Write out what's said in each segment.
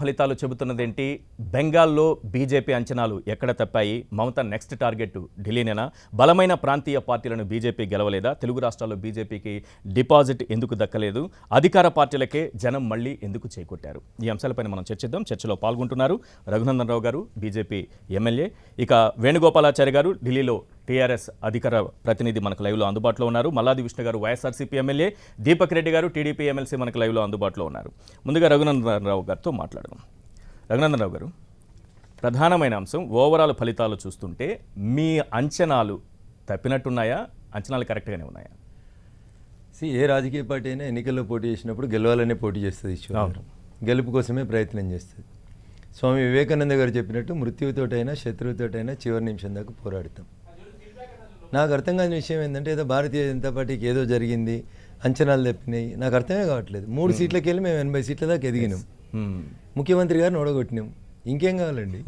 ఫలితాలు చెబుతున్నదేంటి? బెంగాల్లో బీజేపీ అంచనాలు ఎక్కడ తప్పాయి? మమత నెక్స్ట్ టార్గెట్ ఢిల్లీనేనా? బలమైన ప్రాంతీయ పార్టీలను బీజేపీ గెలవలేదా? తెలుగు రాష్ట్రాల్లో బీజేపీకి డిపాజిట్ ఎందుకు దక్కలేదు? అధికార పార్టీలకే జనం మళ్ళీ ఎందుకు చేకొట్టారు? ఈ అంశాలపైన మనం చర్చిద్దాం. చర్చలో పాల్గొంటున్నారు రఘునందన్ రావు గారు, బీజేపీ ఎమ్మెల్యే. ఇక వేణుగోపాలాచారి గారు, ఢిల్లీలో టీఆర్ఎస్ అధికార ప్రతినిధి మనకు లైవ్లో అందుబాటులో ఉన్నారు. మల్లాది విష్ణు గారు, వైఎస్ఆర్సీపీ ఎమ్మెల్యే. దీపక్ రెడ్డి గారు, టీడీపీ ఎమ్మెల్సీ మనకు లైవ్లో అందుబాటులో ఉన్నారు. ముందుగా రఘునందన్ రావు గారితో మాట్లాడదాం. రఘునందన్ రావు గారు, ప్రధానమైన అంశం ఓవరాల్ ఫలితాలు చూస్తుంటే మీ అంచనాలు తప్పినట్టున్నాయా? అంచనాలు కరెక్ట్గానే ఉన్నాయా? ఏ రాజకీయ పార్టీ అయినా ఎన్నికల్లో పోటీ చేసినప్పుడు గెలవాలనే పోటీ చేస్తుంది. ఈశ్వర్ గెలుపు కోసమే ప్రయత్నం చేస్తుంది. స్వామి వివేకానంద గారు చెప్పినట్టు మృత్యువుతోటైనా శత్రువుతోటైనా చివరి నిమిషం దాకా పోరాడతాం. నాకు అర్థం కాని విషయం ఏంటంటే ఏదో భారతీయ జనతా పార్టీకి ఏదో జరిగింది, అంచనాలు తప్పినాయి, నాకు అర్థమే కావట్లేదు. 3 సీట్లకి వెళ్ళి మేము 80 సీట్ల దాకా ఎదిగినాం. ముఖ్యమంత్రి గారిని ఓడగొట్టినాం. ఇంకేం కావాలండి?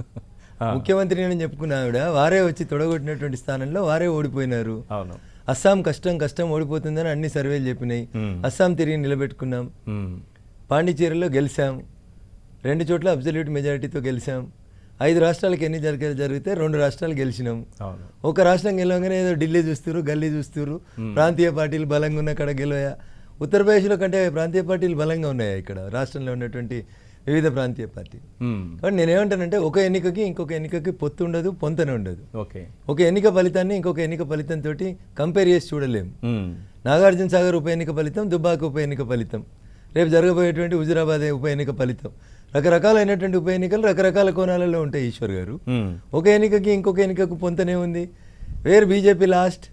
ముఖ్యమంత్రి అని చెప్పుకున్న ఆవిడ వారే వచ్చి తొడగొట్టినటువంటి స్థానంలో వారే ఓడిపోయినారు. అస్సాం కష్టం ఓడిపోతుందని అన్ని సర్వేలు చెప్పినాయి. అస్సాం తిరిగి నిలబెట్టుకున్నాం. పాండిచేరిలో గెలిచాం. 2 చోట్ల అబ్జల్యూట్ మెజారిటీతో గెలిచాం. 5 రాష్ట్రాలకు ఎన్ని జరిగితే 2 రాష్ట్రాలు గెలిచినాం. ఒక రాష్ట్రం గెలవగానే ఏదో ఢిల్లీ చూస్తారు, గల్లీ చూస్తారు, ప్రాంతీయ పార్టీలు బలంగా ఉన్న అక్కడ గెలవయా. ఉత్తరప్రదేశ్లో కంటే ప్రాంతీయ పార్టీలు బలంగా ఉన్నాయా ఇక్కడ రాష్ట్రంలో ఉన్నటువంటి వివిధ ప్రాంతీయ పార్టీలు? కాబట్టి నేనేమంటానంటే ఒక ఎన్నికకి ఇంకొక ఎన్నికకి పొత్తు ఉండదు, పొంతన ఉండదు. ఒక ఎన్నిక ఫలితాన్ని ఇంకొక ఎన్నిక ఫలితంతో కంపేర్ చేసి చూడలేము. నాగార్జున సాగర్ ఉప ఎన్నిక ఫలితం, దుబ్బాక ఉప ఎన్నిక ఫలితం, రేపు జరగబోయేటువంటి హుజురాబాద్ ఉప ఎన్నిక ఫలితం, రకరకాలైనటువంటి ఉప ఎన్నికలు రకరకాల కోణాలలో ఉంటాయి. ఈశ్వర్ గారు, ఒక ఎన్నికకి ఇంకొక ఎన్నికకు పొంతనే ఉంది. వేరు బీజేపీ లాస్ట్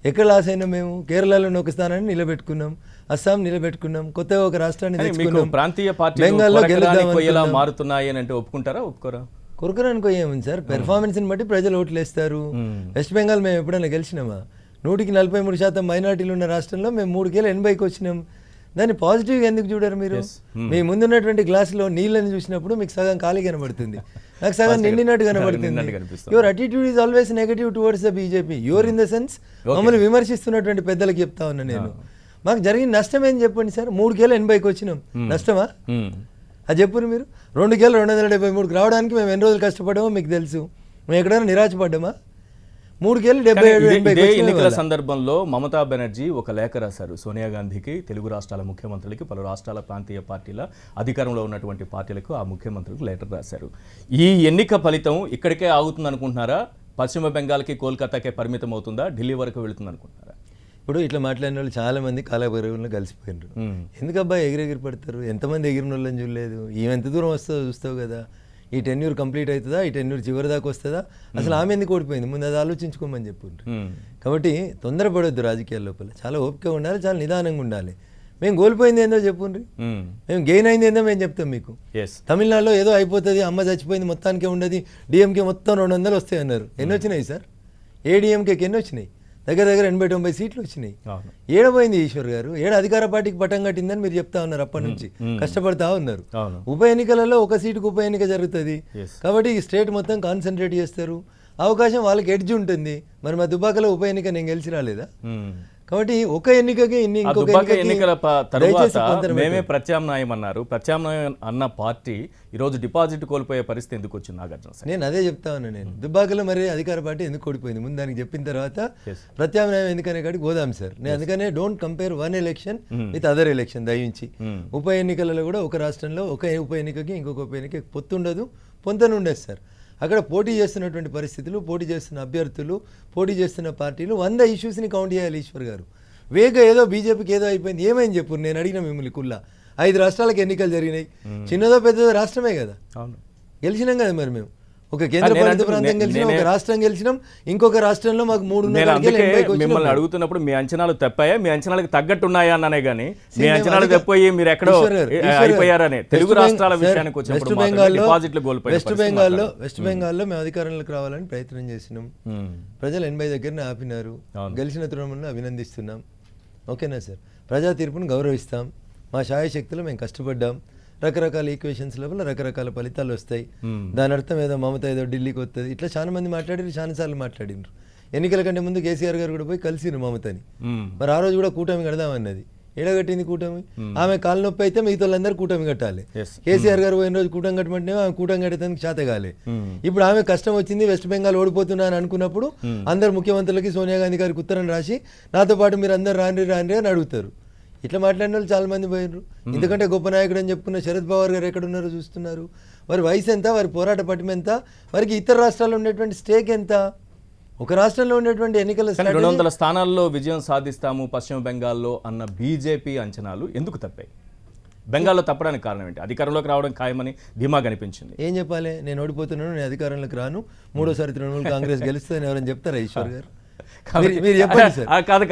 ఎక్కడ లాస్ అయినా మేము కేరళలోని ఒక స్థానాన్ని నిలబెట్టుకున్నాం, అస్సాం నిలబెట్టుకున్నాం, కొత్తగా ఒక రాష్ట్రాన్ని తెచ్చుకున్నాం. ప్రాంతీయ పార్టీలు బెంగాల్లో మారుతున్నాయి అంటే ఒప్పుకుంటారా? ఒప్పుకోరా? కొరకరానికో ఏముంది సార్, పెర్ఫార్మెన్స్ని బట్టి ప్రజలు ఓట్లు వేస్తారు. వెస్ట్ బెంగాల్ మేము ఎప్పుడైనా గెలిచినామా? 100కి 43% మైనార్టీలు ఉన్న రాష్ట్రంలో మేము 3 80కి వచ్చినాం. దాన్ని పాజిటివ్గా ఎందుకు చూడరు మీరు? మీ ముందున్నటువంటి గ్లాసులో నీళ్ళని చూసినప్పుడు మీకు సగం ఖాళీ కనబడుతుంది, నాకు సగం నిండినట్టు కనబడుతుంది. Your attitude is always negative towards the BJP. Your in the sense మమ్మల్ని విమర్శిస్తున్నటువంటి పెద్దలకు చెప్తా ఉన్నా నేను. మాకు జరిగిన నష్టం ఏం చెప్పండి సార్? 3 80కి వచ్చినాం, నష్టమా? అది చెప్పురు మీరు. 2 273కి రావడానికి మేము ఎన్ని రోజులు కష్టపడ్డామో మీకు తెలుసు. మేము ఎక్కడైనా నిరాశపడ్డామా? 3 ఇదే ఎన్నికల సందర్భంలో మమతా బెనర్జీ ఒక లేఖ రాశారు సోనియా గాంధీకి, తెలుగు రాష్ట్రాల ముఖ్యమంత్రులకి, పలు రాష్ట్రాల ప్రాంతీయ పార్టీల అధికారంలో ఉన్నటువంటి పార్టీలకు, ఆ ముఖ్యమంత్రులకు లెటర్ రాశారు. ఈ ఎన్నిక ఫలితం ఇక్కడికే ఆగుతుంది అనుకుంటున్నారా? పశ్చిమ బెంగాల్కి, కోల్కతాకే పరిమితం అవుతుందా? ఢిల్లీ వరకు వెళుతుంది అనుకుంటున్నారా? ఇప్పుడు ఇట్లా మాట్లాడిన వాళ్ళు చాలా మంది కాలభైరవులను కలిసిపోయినారు. ఎందుకు అబ్బాయి ఎగిరెగిరి పడతారు? ఎంతమంది ఎగిరిన వాళ్ళని చూడలేదు. ఎంత దూరం వస్తుందో చూస్తావు కదా. ఈ టెన్యూర్ కంప్లీట్ అవుతుందా? ఈ టెన్యూర్ చివరి దాకా వస్తుందా? అసలు ఆమె ఎందుకు ఓడిపోయింది? ముందు అది ఆలోచించుకోమని చెప్పుంటారు. కాబట్టి తొందరపడొద్దు. రాజకీయాల లోపల చాలా ఓపిక ఉండాలి, చాలా నిదానంగా ఉండాలి. మేము కోల్పోయింది ఏందో చెప్పుండ్రి, మేము గెయిన్ అయింది ఏందో మేము చెప్తాం మీకు. తమిళనాడులో ఏదో అయిపోతుంది, అమ్మ చచ్చిపోయింది, మొత్తానికే ఉండదు, డిఎంకే మొత్తం 200 వస్తాయి అన్నారు. ఎన్ని వచ్చినాయి సార్? ఏడీఎంకేకి ఎన్ని వచ్చినాయి? దగ్గర 80-90 సీట్లు వచ్చినాయి. ఏడపోయింది ఈశ్వర్ గారు? అధికార పార్టీకి పట్టం కట్టిందని మీరు చెప్తా ఉన్నారు. అప్పటి నుంచి కష్టపడతా ఉన్నారు. ఉప ఎన్నికలలో ఒక సీటుకు ఉప ఎన్నిక జరుగుతుంది కాబట్టి ఈ స్టేట్ మొత్తం కాన్సన్ట్రేట్ చేస్తారు. అవకాశం వాళ్ళకి ఎడ్జ్ ఉంటుంది. మరి మా దుబ్బాకలో ఉప ఎన్నిక నేను గెలిచి రాలేదా? కాబట్టి ఒక ఎన్నికకి ఎన్నికల తర్వాత మేమే ప్రత్యామ్నాయం అన్నారు. ప్రత్యామ్నాయం అన్న పార్టీ ఈరోజు డిపాజిట్ కోల్పోయే పరిస్థితి ఎందుకు వచ్చింది? నాగార్జున నేను అదే చెప్తా ఉన్నా. నేను దుబ్బాకలో మరి అధికార పార్టీ ఎందుకు ఓడిపోయింది ముందు దానికి చెప్పిన తర్వాత ప్రత్యామ్నాయం ఎందుకనే కాడికి పోదాం సార్. నేను అందుకనే don't compare one election with other election. దయించి ఉప ఎన్నికలలో కూడా ఒక రాష్ట్రంలో ఒక ఉప ఎన్నికకి ఇంకొక ఉప ఎన్నికకి పొత్తుండదు, పొంతను ఉండదు సార్. అక్కడ పోటీ చేస్తున్నటువంటి పరిస్థితులు, పోటీ చేస్తున్న అభ్యర్థులు, పోటీ చేస్తున్న పార్టీలు 100 ఇష్యూస్ని కౌంట్ చేయాలి. ఈశ్వర్ గారు వేగ ఏదో బీజేపీకి ఏదో అయిపోయింది, ఏమైంది చెప్పు. నేను అడిగిన మిమ్మల్ని కుల్లా 5 రాష్ట్రాలకు ఎన్నికలు జరిగినాయి. చిన్నదో పెద్దదో రాష్ట్రమే కదా, గెలిచినాం కదా. మరి మేము ఒక కేంద్ర పాలిత ప్రాంతం గెలిచినాం, ఒక రాష్ట్రం గెలిచినాం, ఇంకొక రాష్ట్రంలో మాకు 3 మిమ్మల్ని అడుగుతున్నప్పుడు మీ అంచనాలు తప్పాయా, మీ అంచనాలకు తగ్గట్టు ఉన్నాయా అన్నానే కానీ మీ అంచనాలు తప్పిపోయి మీరు ఎక్కడో అయిపోయారనే. తెలుగు రాష్ట్రాల విషయానికి వచ్చినప్పుడు వెస్ట్ బెంగాల్లో మేము అధికారంలోకి రావాలని ప్రయత్నం చేసినాం. ప్రజలు 80 దగ్గరనే ఆపినారు. గెలిచిన తరుణంలో అభినందిస్తున్నాం. ఓకేనా సార్? ప్రజా తీర్పును గౌరవిస్తాం. మా శాయశక్తులు మేము కష్టపడ్డాం. రకరకాల ఈక్వేషన్స్ లోపల రకరకాల ఫలితాలు వస్తాయి. దాని అర్థం ఏదో మమత ఏదో ఢిల్లీకి వస్తుంది, ఇట్లా చాలా మంది మాట్లాడారు, చాలాసార్లు మాట్లాడినారు. ఎన్నికల కంటే ముందు కేసీఆర్ గారు కూడా పోయి కలిసిరు మమతని. మరి ఆ రోజు కూడా కూటమి కడదామన్నది. ఎడగట్టింది కూటమి. ఆమె కాలు నొప్పి అయితే మిగతా వాళ్ళందరూ కూటమి కట్టాలి. Yes. కేసీఆర్ గారు పోయిన రోజు కూటమి కట్టమంటే ఆమె కూటమి కట్టడానికి చేత కాలే. ఇప్పుడు ఆమె కష్టం వచ్చింది, వెస్ట్ బెంగాల్ ఓడిపోతున్నా అని అనుకున్నప్పుడు అందరు ముఖ్యమంత్రులకి సోనియా గాంధీ గారికి ఉత్తరం రాసి నాతో పాటు మీరు అందరు రాండి రాండి అని అడుగుతారు. ఇట్లా మాట్లాడిన వాళ్ళు చాలా మంది పోయినరు. ఎందుకంటే గొప్ప నాయకుడు అని చెప్పుకున్న శరద్ పవార్ గారు ఎక్కడున్నారో చూస్తున్నారు. వారి వయసు ఎంత, వారి పోరాట పటిమ ఎంత, వారికి ఇతర రాష్ట్రాల్లో ఉండేటువంటి స్టేక్ ఎంత, ఒక రాష్ట్రంలో ఉండేటువంటి ఎన్నికల 200 స్థానాల్లో విజయం సాధిస్తాము పశ్చిమ బెంగాల్లో అన్న బీజేపీ అంచనాలు ఎందుకు తప్పాయి? బెంగాల్లో తప్పడానికి కారణం ఏంటి? అధికారంలోకి రావడం ఖాయమని ధీమా కనిపించింది. ఏం చెప్పాలి? నేను ఓడిపోతున్నాను, నేను అధికారంలోకి రాను, మూడోసారి తృణమూల్ కాంగ్రెస్ గెలుస్తుందని ఎవరైనా చెప్తారా ఈశ్వర్ గారు? మీరు చెప్పండి సార్,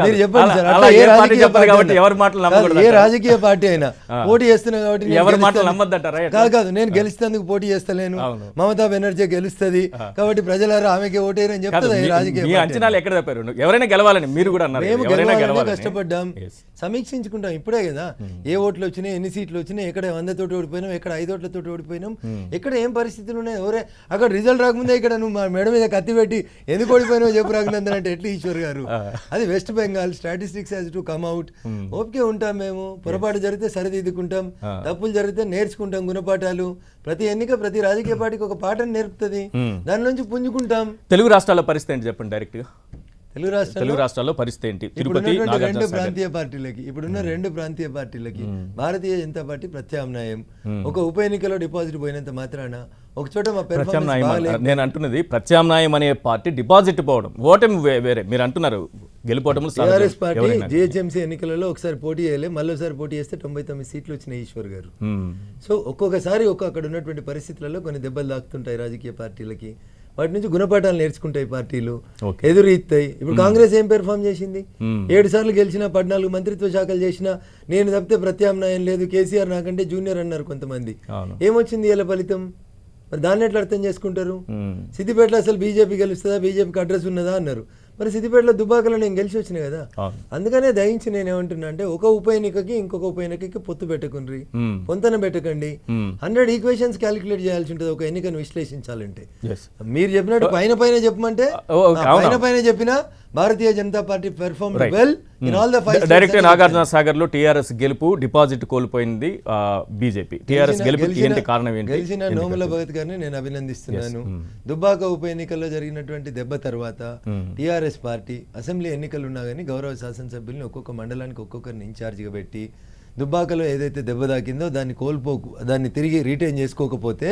మీరు చెప్పండి సార్. అట్లా ఏ రాజకీయ పార్టీ ఎవరి మాటలు నమ్మకూడదు, ఏ రాజకీయ పార్టీ అయినా పోటీ చేస్తున్నా కాబట్టి ఎవరి మాటలు నమ్మద్దంటారా? కాదు, నేను గెలిస్తేందుకు పోటీ చేస్తలేను, మమతా బెనర్జీ గెలుస్తుంది కాబట్టి ప్రజలారా ఆమెకి ఓటేరని చెప్తుంది ఈ రాజకీయ మీ అంచనాలు ఎక్కడ తప్పారు? ఎవరైనా గెలవాలని మీరు కూడా అన్నారు. మేము ఎవరైనా గెలవాలని గెలవాలని కష్టపడ్డాం, సమీక్షించుకుంటాం. ఇప్పుడే కదా ఏ ఓట్లు వచ్చినాయి, ఎన్ని సీట్లు వచ్చినాయి, ఎక్కడ 100 తోటి ఓడిపోయినాం, ఎక్కడ 5 ఓట్లతోటి ఓడిపోయినాం, ఎక్కడ ఏం పరిస్థితులు ఉన్నాయి, ఎవరే అక్కడ రిజల్ట్ రాకముందే ఇక్కడ నువ్వు మా మెడ మీద కత్తి పెట్టి ఎందుకు ఓడిపోయినావు చెప్పు రాకనందని అంటే ఎట్లా ఈశ్వర్ గారు? అది west Bengal statistics has to come out. Okay ఉంటాం మేము, పొరపాటు జరిగితే సరిదిద్దుకుంటాం, తప్పులు జరిగితే నేర్చుకుంటాం గుణపాఠాలు. ప్రతి ఎన్నిక ప్రతి రాజకీయ పార్టీకి ఒక పాఠం నేర్పుతుంది, దాని నుంచి పుంజుకుంటాం. తెలుగు రాష్ట్రాల పరిస్థితి ఏంటి చెప్పండి డైరెక్ట్ గా. తెలుగు రాష్ట్రాల్లో పరిస్థితి ఏంటి? తిరుపతి రెండు ప్రాంతీయ పార్టీలకి, ఇప్పుడున్న 2 ప్రాంతీయ పార్టీలకి భారతీయ జనతా పార్టీ ప్రత్యామ్నాయం. ఒక ఉప ఎన్నికలో డిపాజిట్ పోయినంత మాత్రాన ఒక చోట మా ప్రత్యామ్నాయం, నేను అంటున్నది ప్రత్యామ్నాయం అనే పార్టీ డిపాజిట్ పోవడం, ఓటమి వేరే. మీరు అంటున్నారు గెలుపోవటం. టీఆర్ఎస్ పార్టీ జిహెచ్ఎంసీ ఎన్నికలలో ఒకసారి పోటీ చేయలే, మళ్ళీసారి పోటీ చేస్తే 99 సీట్లు వచ్చినాయి ఈశ్వర్ గారు. సో ఒక్కొక్కసారి అక్కడ ఉన్నటువంటి పరిస్థితులలో కొన్ని దెబ్బలు తాకుతుంటాయి రాజకీయ పార్టీలకి, వాటి నుంచి గుణపాఠాలు నేర్చుకుంటాయి పార్టీలు, ఎదురీస్తాయి. ఇప్పుడు కాంగ్రెస్ ఏం పెర్ఫామ్ చేసింది? 7 సార్లు గెలిచినా, 14 మంత్రిత్వ శాఖలు చేసినా, నేను తప్పితే ప్రత్యామ్నాయం లేదు, కేసీఆర్ నాకంటే జూనియర్ అన్నారు కొంతమంది. ఏమొచ్చింది ఇలా ఫలితం? మరి దాన్ని ఎట్లా అర్థం చేసుకుంటారు? సిద్దిపేటలో అసలు బీజేపీ గెలుస్తుందా, బీజేపీకి అడ్రస్ ఉన్నదా అన్నారు. మరి సిద్దిపేటలో దుబాకలో నేను గెలిచి వచ్చినా కదా. అందుకనే దయించి నేను ఏమంటున్నా అంటే, ఒక ఉప ఎన్నికకి ఇంకొక ఉప ఎన్నికకి పొత్తు పెట్టుకుని పొంతన పెట్టకండి. 100 ఈక్వేషన్స్ క్యాలిక్యులేట్ చేయాల్సి ఉంటుంది ఒక ఎన్నికను విశ్లేషించాలంటే. మీరు చెప్పినట్టు పైన చెప్పమంటే పైన చెప్పినా Bharatiya Janata Party perform well in all the 5 direct Nagarjuna Sagar లో టీఆర్ఎస్ గెలుపు, డిపాజిట్ కోల్పోయింది బీజేపీ. టీఆర్ఎస్ గెలుపు ఏంటి కారణం ఏంటి? గెలిచిన నోముల భగత్ గారిని నేను అభినందిస్తున్నాను. దుబ్బాక ఉప ఎన్నికల్లో జరిగినటువంటి దెబ్బ తర్వాత టీఆర్ఎస్ పార్టీ అసెంబ్లీ ఎన్నికలు ఉన్నా కానీ గౌరవ శాసనసభ్యుల్ని ఒక్కొక్క మండలానికి ఒక్కొక్కరిని ఇన్ఛార్జిగా పెట్టి, దుబ్బాకలో ఏదైతే దెబ్బ తాకిందో దాన్ని తిరిగి రీటైన్ చేసుకోకపోతే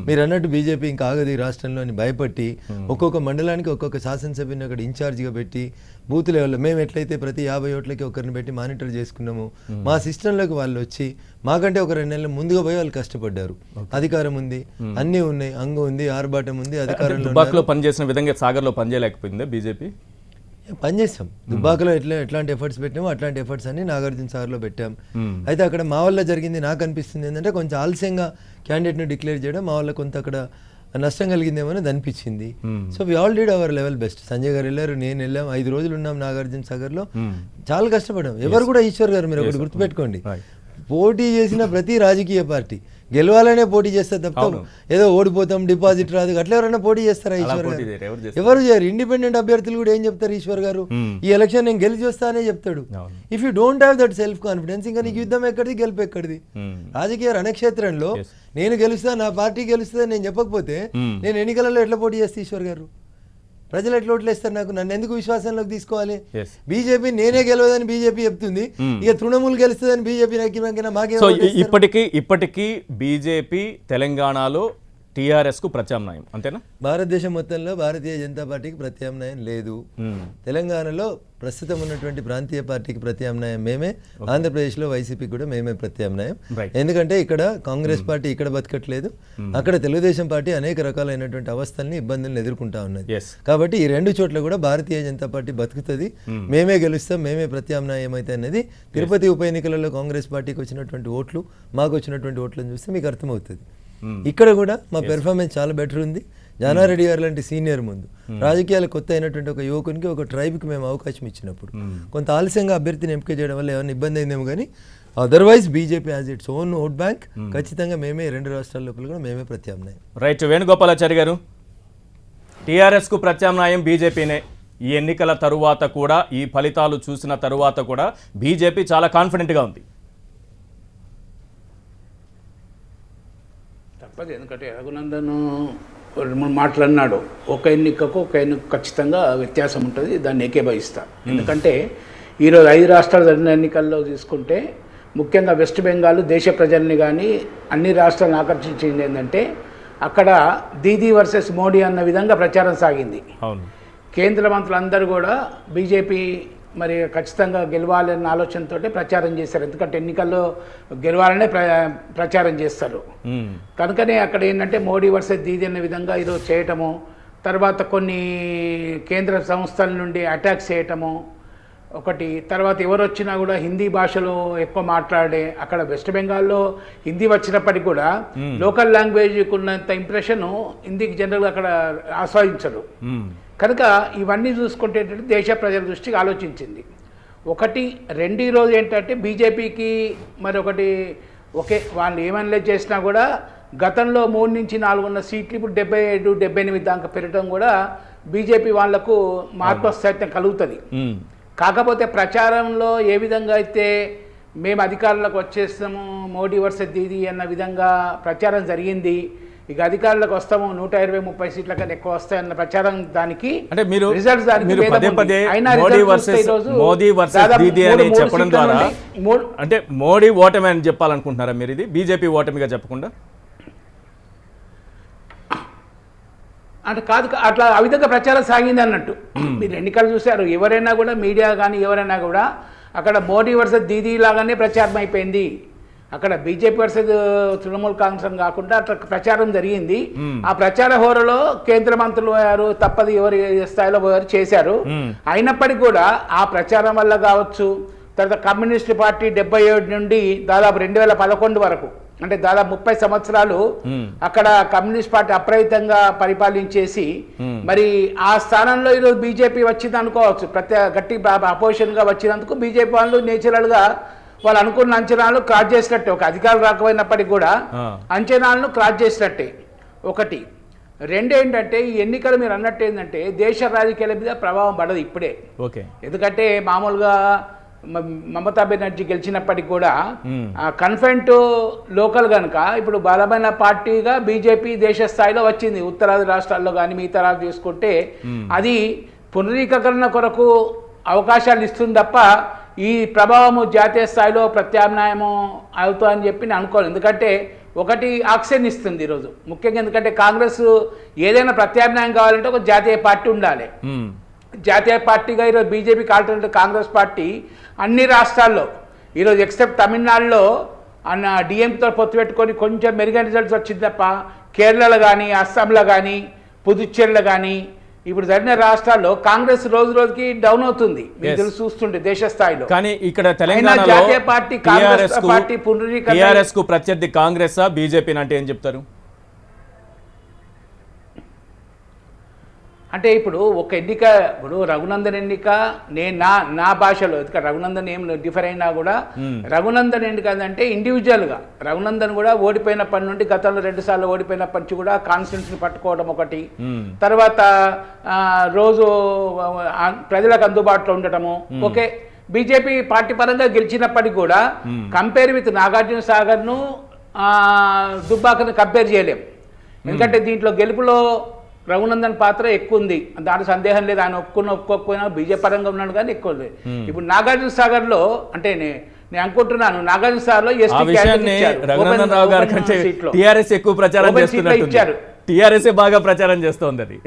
మీరు అన్నట్టు బీజేపీ ఇంకా ఆగదు ఈ రాష్ట్రంలో అని భయపట్టి ఒక్కొక్క మండలానికి ఒక్కొక్క శాసనసభ్యుని అక్కడ ఇన్ఛార్జిగా పెట్టి, బూత్ లెవెల్లో మేము ఎట్లయితే ప్రతి 50 ఓట్లకి ఒకరిని పెట్టి మానిటర్ చేసుకున్నాము, మా సిస్టంలోకి వాళ్ళు వచ్చి మాకంటే ఒక 2 నెలల ముందుగా పోయి వాళ్ళు కష్టపడ్డారు. అధికారం ఉంది, అన్నీ ఉన్నాయి, అంగు ఉంది, ఆర్భాటం ఉంది, అధికారంలో పనిచేసిన విధంగా సాగర్లో పనిచేయలేకపోయిందా బీజేపీ? పనిచేస్తాం. దుబ్బాకలో ఎట్లాంటి ఎఫర్ట్స్ పెట్టామో అట్లాంటి ఎఫర్ట్స్ అన్ని నాగార్జున సాగర్లో పెట్టాం. అయితే అక్కడ మా వల్ల జరిగింది నాకు అనిపిస్తుంది ఏంటంటే, కొంచెం ఆలస్యంగా క్యాండిడేట్ని డిక్లేర్ చేయడం మా వల్ల కొంత అక్కడ నష్టం కలిగిందేమో అని అనిపించింది. So we all did our level best. Sanjay garu వెళ్ళారు, నేను వెళ్ళాం, 5 రోజులు ఉన్నాం నాగార్జున సాగర్లో, చాలా కష్టపడ్డాం. ఎవరు కూడా ఈశ్వర్ గారు మీరు ఒకటి గుర్తుపెట్టుకోండి, పోటీ చేసిన ప్రతి రాజకీయ పార్టీ గెలవాలనే పోటీ చేస్తారు తప్ప ఏదో ఓడిపోతాం డిపాజిట్ రాదు అట్లా ఎవరైనా పోటీ చేస్తారా ఈశ్వర్ గారు? ఎవరు చేయరు. ఇండిపెండెంట్ అభ్యర్థులు కూడా ఏం చెప్తారు ఈశ్వర్ గారు, ఈ ఎలక్షన్ నేను గెలిచి వస్తానే చెప్తాడు. If you don't have that self confidence, ఇంకా నీకు యుద్ధం ఎక్కడిది, గెలుపు ఎక్కడిది? రాజకీయ రణక్షేత్రంలో నేను గెలుస్తా, నా పార్టీ గెలుస్తుందని నేను చెప్పకపోతే నేను ఎన్నికలలో ఎట్లా పోటీ చేస్తా ఈశ్వర్ గారు? ప్రజలు ఎట్లా ఓట్లేస్తారు నాకు? నన్ను ఎందుకు విశ్వాసంలోకి తీసుకోవాలి? బీజేపీ నేనే గెలవదని బీజేపీ చెప్తుంది, ఇక తృణమూల్ గెలుస్తుందని బీజేపీ మాకే. ఇప్పటికీ బీజేపీ తెలంగాణలో టీఆర్ఎస్ కు ప్రత్యామ్నాయం అంతేనా? భారతదేశం మొత్తంలో భారతీయ జనతా పార్టీకి ప్రత్యామ్నాయం లేదు. తెలంగాణలో ప్రస్తుతం ఉన్నటువంటి ప్రాంతీయ పార్టీకి ప్రత్యామ్నాయం మేమే, ఆంధ్రప్రదేశ్లో వైసీపీకి కూడా మేమే ప్రత్యామ్నాయం. ఎందుకంటే ఇక్కడ కాంగ్రెస్ పార్టీ ఇక్కడ బతకట్లేదు, అక్కడ తెలుగుదేశం పార్టీ అనేక రకాలైనటువంటి అవస్థల్ని ఇబ్బందులను ఎదుర్కొంటా ఉన్నది. కాబట్టి ఈ 2 చోట్ల కూడా భారతీయ జనతా పార్టీ బతుకుతుంది, మేమే గెలుస్తాం, మేమే ప్రత్యామ్నాయం అయితే అనేది తిరుపతి ఉప ఎన్నికలలో కాంగ్రెస్ పార్టీకి వచ్చినటువంటి ఓట్లు మాకు వచ్చినటువంటి ఓట్లను చూస్తే మీకు అర్థమవుతుంది. ఇక్కడ కూడా మా పెర్ఫార్మెన్స్ చాలా బెటర్ ఉంది. జానారెడ్డి గారు లాంటి సీనియర్ ముందు రాజకీయాలు కొత్త అయినటువంటి ఒక యువకునికి, ఒక ట్రైబ్కి మేము అవకాశం ఇచ్చినప్పుడు కొంత ఆలస్యంగా అభ్యర్థిని ఎంపిక చేయడం వల్ల ఏమైనా ఇబ్బంది అయిందేమో కానీ otherwise BJP as its own vote bank. ఖచ్చితంగా మేమే 2 రాష్ట్రాల లోపల కూడా మేమే ప్రత్యామ్నాయం. రైట్. వేణుగోపాలాచారి గారు, టీఆర్ఎస్ కు ప్రత్యామ్నాయం బీజేపీనే, ఈ ఎన్నికల తరువాత కూడా, ఈ ఫలితాలు చూసిన తరువాత కూడా బీజేపీ చాలా కాన్ఫిడెంట్గా ఉంది. తప్పదు, ఎందుకంటే రఘునందన్ మాట్లాడినాడు, ఒక ఎన్నికకు ఒక ఎన్నిక ఖచ్చితంగా వ్యత్యాసం ఉంటుంది, దాన్ని ఏకీభవిస్తా. ఎందుకంటే ఈరోజు 5 రాష్ట్రాల జరిగిన ఎన్నికల్లో తీసుకుంటే ముఖ్యంగా వెస్ట్ బెంగాల్ దేశ ప్రజల్ని కానీ అన్ని రాష్ట్రాలను ఆకర్షించింది ఏంటంటే అక్కడ దీదీ వర్సెస్ మోడీ అన్న విధంగా ప్రచారం సాగింది. అవును, కేంద్ర మంత్రులందరూ కూడా బీజేపీ మరి ఖచ్చితంగా గెలవాలన్న ఆలోచనతో ప్రచారం చేశారు. ఎందుకంటే ఎన్నికల్లో గెలవాలనే ప్రచారం చేస్తారు. కనుకనే అక్కడ ఏంటంటే మోడీ వర్సెస్ దీదీ అనే విధంగా ఈరోజు చేయటము, తర్వాత కొన్ని కేంద్ర సంస్థల నుండి అటాక్స్ చేయటము ఒకటి, తర్వాత ఎవరు వచ్చినా కూడా హిందీ భాషలో ఎక్కువ మాట్లాడే, అక్కడ వెస్ట్ బెంగాల్లో హిందీ వచ్చినప్పటికీ కూడా లోకల్ లాంగ్వేజ్కి ఉన్నంత ఇంప్రెషన్ హిందీకి జనరల్గా అక్కడ ఆస్వాదించరు. కనుక ఇవన్నీ చూసుకుంటే దేశ ప్రజల దృష్టికి ఆలోచించింది. ఒకటి రెండు, ఈరోజు ఏంటంటే బీజేపీకి మరొకటి ఒకే, వాళ్ళు ఏమనలే చేసినా కూడా గతంలో 3 నుంచి 4 ఉన్న సీట్లు ఇప్పుడు 77, 78 దాకా పెరగడం కూడా బీజేపీ వాళ్లకు మార్పు సైతం కలుగుతుంది. కాకపోతే ప్రచారంలో ఏ విధంగా అయితే మేము అధికారంలోకి వచ్చేస్తాము మోడీ వర్సెస్ దీదీ అన్న విధంగా ప్రచారం జరిగింది, ఇక అధికారులకు వస్తాము 120-30 సీట్ల కన్నా ఎక్కువ వస్తాయన్న ప్రచారం, దానికి అంటే మీరు రిజల్ట్స్ దానికి మోదీ వర్సెస్ దీదీ అని చెప్పడం ద్వారా అంటే మోడీ ఓటమి అని చెప్పాలనుకుంటున్నారా మీరు? ఇది బీజేపీ ఓటమిగా చెప్పకుండా అంటే కాదు, అట్లా ఆ విధంగా ప్రచారం సాగింది అన్నట్టు. మీరు ఎన్నికలు చూశారు, ఎవరైనా కూడా మీడియా కానీ ఎవరైనా కూడా అక్కడ మోడీ వర్సెస్ దీదీ లాగానే ప్రచారం అయిపోయింది. అక్కడ బీజేపీ వర్సెస్ తృణమూల్ కాంగ్రెస్ అని కాకుండా అట్లా ప్రచారం జరిగింది. ఆ ప్రచార హోరలో కేంద్ర మంత్రులు అయ్యారు, తప్పది ఎవరి స్థాయిలో వారు చేశారు. అయినప్పటికీ కూడా ఆ ప్రచారం వల్ల కావచ్చు, తర్వాత కమ్యూనిస్ట్ పార్టీ 77 నుండి దాదాపు 2011 వరకు, అంటే దాదాపు 30 సంవత్సరాలు అక్కడ కమ్యూనిస్ట్ పార్టీ అప్రయత్నంగా పరిపాలించేసి మరి ఆ స్థానంలో ఈరోజు బీజేపీ వచ్చింది అనుకోవచ్చు. గట్టి అపోజిషన్ గా వచ్చినందుకు బీజేపీ వాళ్ళు నేచురల్ గా వాళ్ళు అనుకున్న అంచనాలను క్రాస్ చేసినట్టే, ఒక అధికారులు రాకపోయినప్పటికీ కూడా అంచనాలను క్రాస్ చేసినట్టే. ఒకటి రెండు ఏంటంటే ఈ ఎన్నికలు మీరు అన్నట్టు ఏంటంటే దేశ రాజకీయాల మీద ప్రభావం పడదు ఇప్పుడే. ఎందుకంటే మామూలుగా మమతా బెనర్జీ గెలిచినప్పటికీ కూడా కన్ఫెంట్ లోకల్ కనుక ఇప్పుడు బలమైన పార్టీగా బీజేపీ దేశ స్థాయిలో వచ్చింది. ఉత్తరాది రాష్ట్రాల్లో కానీ మిగతా రాష్ట్రాలు తీసుకుంటే అది పునరీకరణ కొరకు అవకాశాలు ఇస్తుంది తప్ప ఈ ప్రభావము జాతీయ స్థాయిలో ప్రత్యామ్నాయము అవుతుందని చెప్పి నేను అనుకోను. ఎందుకంటే ఒకటి ఆక్సిజన్ ఇస్తుంది ఈరోజు ముఖ్యంగా, ఎందుకంటే కాంగ్రెస్ ఏదైనా ప్రత్యామ్నాయం కావాలంటే ఒక జాతీయ పార్టీ ఉండాలి. జాతీయ పార్టీగా ఈరోజు బీజేపీకి ఆల్టర్నేటివ్ కాంగ్రెస్ పార్టీ అన్ని రాష్ట్రాల్లో ఈరోజు ఎక్సెప్ట్ తమిళనాడులో అన్న డిఎంతో పొత్తు పెట్టుకొని కొంచెం మెరుగైన రిజల్ట్స్ వచ్చింది తప్ప కేరళలో కానీ అస్సాంలో కానీ పుదుచ్చేరిలో కానీ ఇప్పుడు జరిగిన రాష్ట్రాల్లో కాంగ్రెస్ రోజు రోజుకి డౌన్ అవుతుంది. మీరు చూస్తుంటే దేశ స్థాయిలో. కానీ ఇక్కడ తెలంగాణలో జాతీయ పార్టీ కాంగ్రెస్ పార్టీ టీఆర్ఎస్ కు ప్రత్యర్థి కాంగ్రెస్ బీజేపీ అంటే ఏం చెప్తారు? అంటే ఇప్పుడు ఒక ఎన్నిక, ఇప్పుడు రఘునందన్ ఎన్నిక నేను నా భాషలో, ఎందుకంటే రఘునందన్ ఏం డిఫర్ అయినా కూడా రఘునందన్ ఎన్నిక అంటే ఇండివిజువల్గా రఘునందన్ కూడా ఓడిపోయినప్పటి నుండి గతంలో 2 సార్లు ఓడిపోయినప్పటి నుంచి కూడా కాన్స్టిట్యూన్సీని పట్టుకోవడం ఒకటి, తర్వాత రోజు ప్రజలకు అందుబాటులో ఉండటము. ఓకే, బీజేపీ పార్టీ పరంగా గెలిచినప్పటికీ కూడా కంపేర్ విత్ నాగార్జున సాగర్ను దుబ్బాకను కంపేర్ చేయలేం. ఎందుకంటే దీంట్లో గెలుపులో రఘునందన్ పాత్ర ఎక్కువ ఉంది, దాంట్లో సందేహం లేదు. ఆయన ఒప్పుకోకపోయినా బీజేపీ పరంగా ఉన్నాడు కానీ ఎక్కువ లేదు. ఇప్పుడు నాగార్జున సాగర్ లో అంటే నేను అనుకుంటున్నాను నాగార్జున సాగర్ లో టీఆర్ఎస్ ఎక్కువ ప్రచారం చేస్తున్నారు, టీఆర్ఎస్ బాగా ప్రచారం చేస్తోంది. అది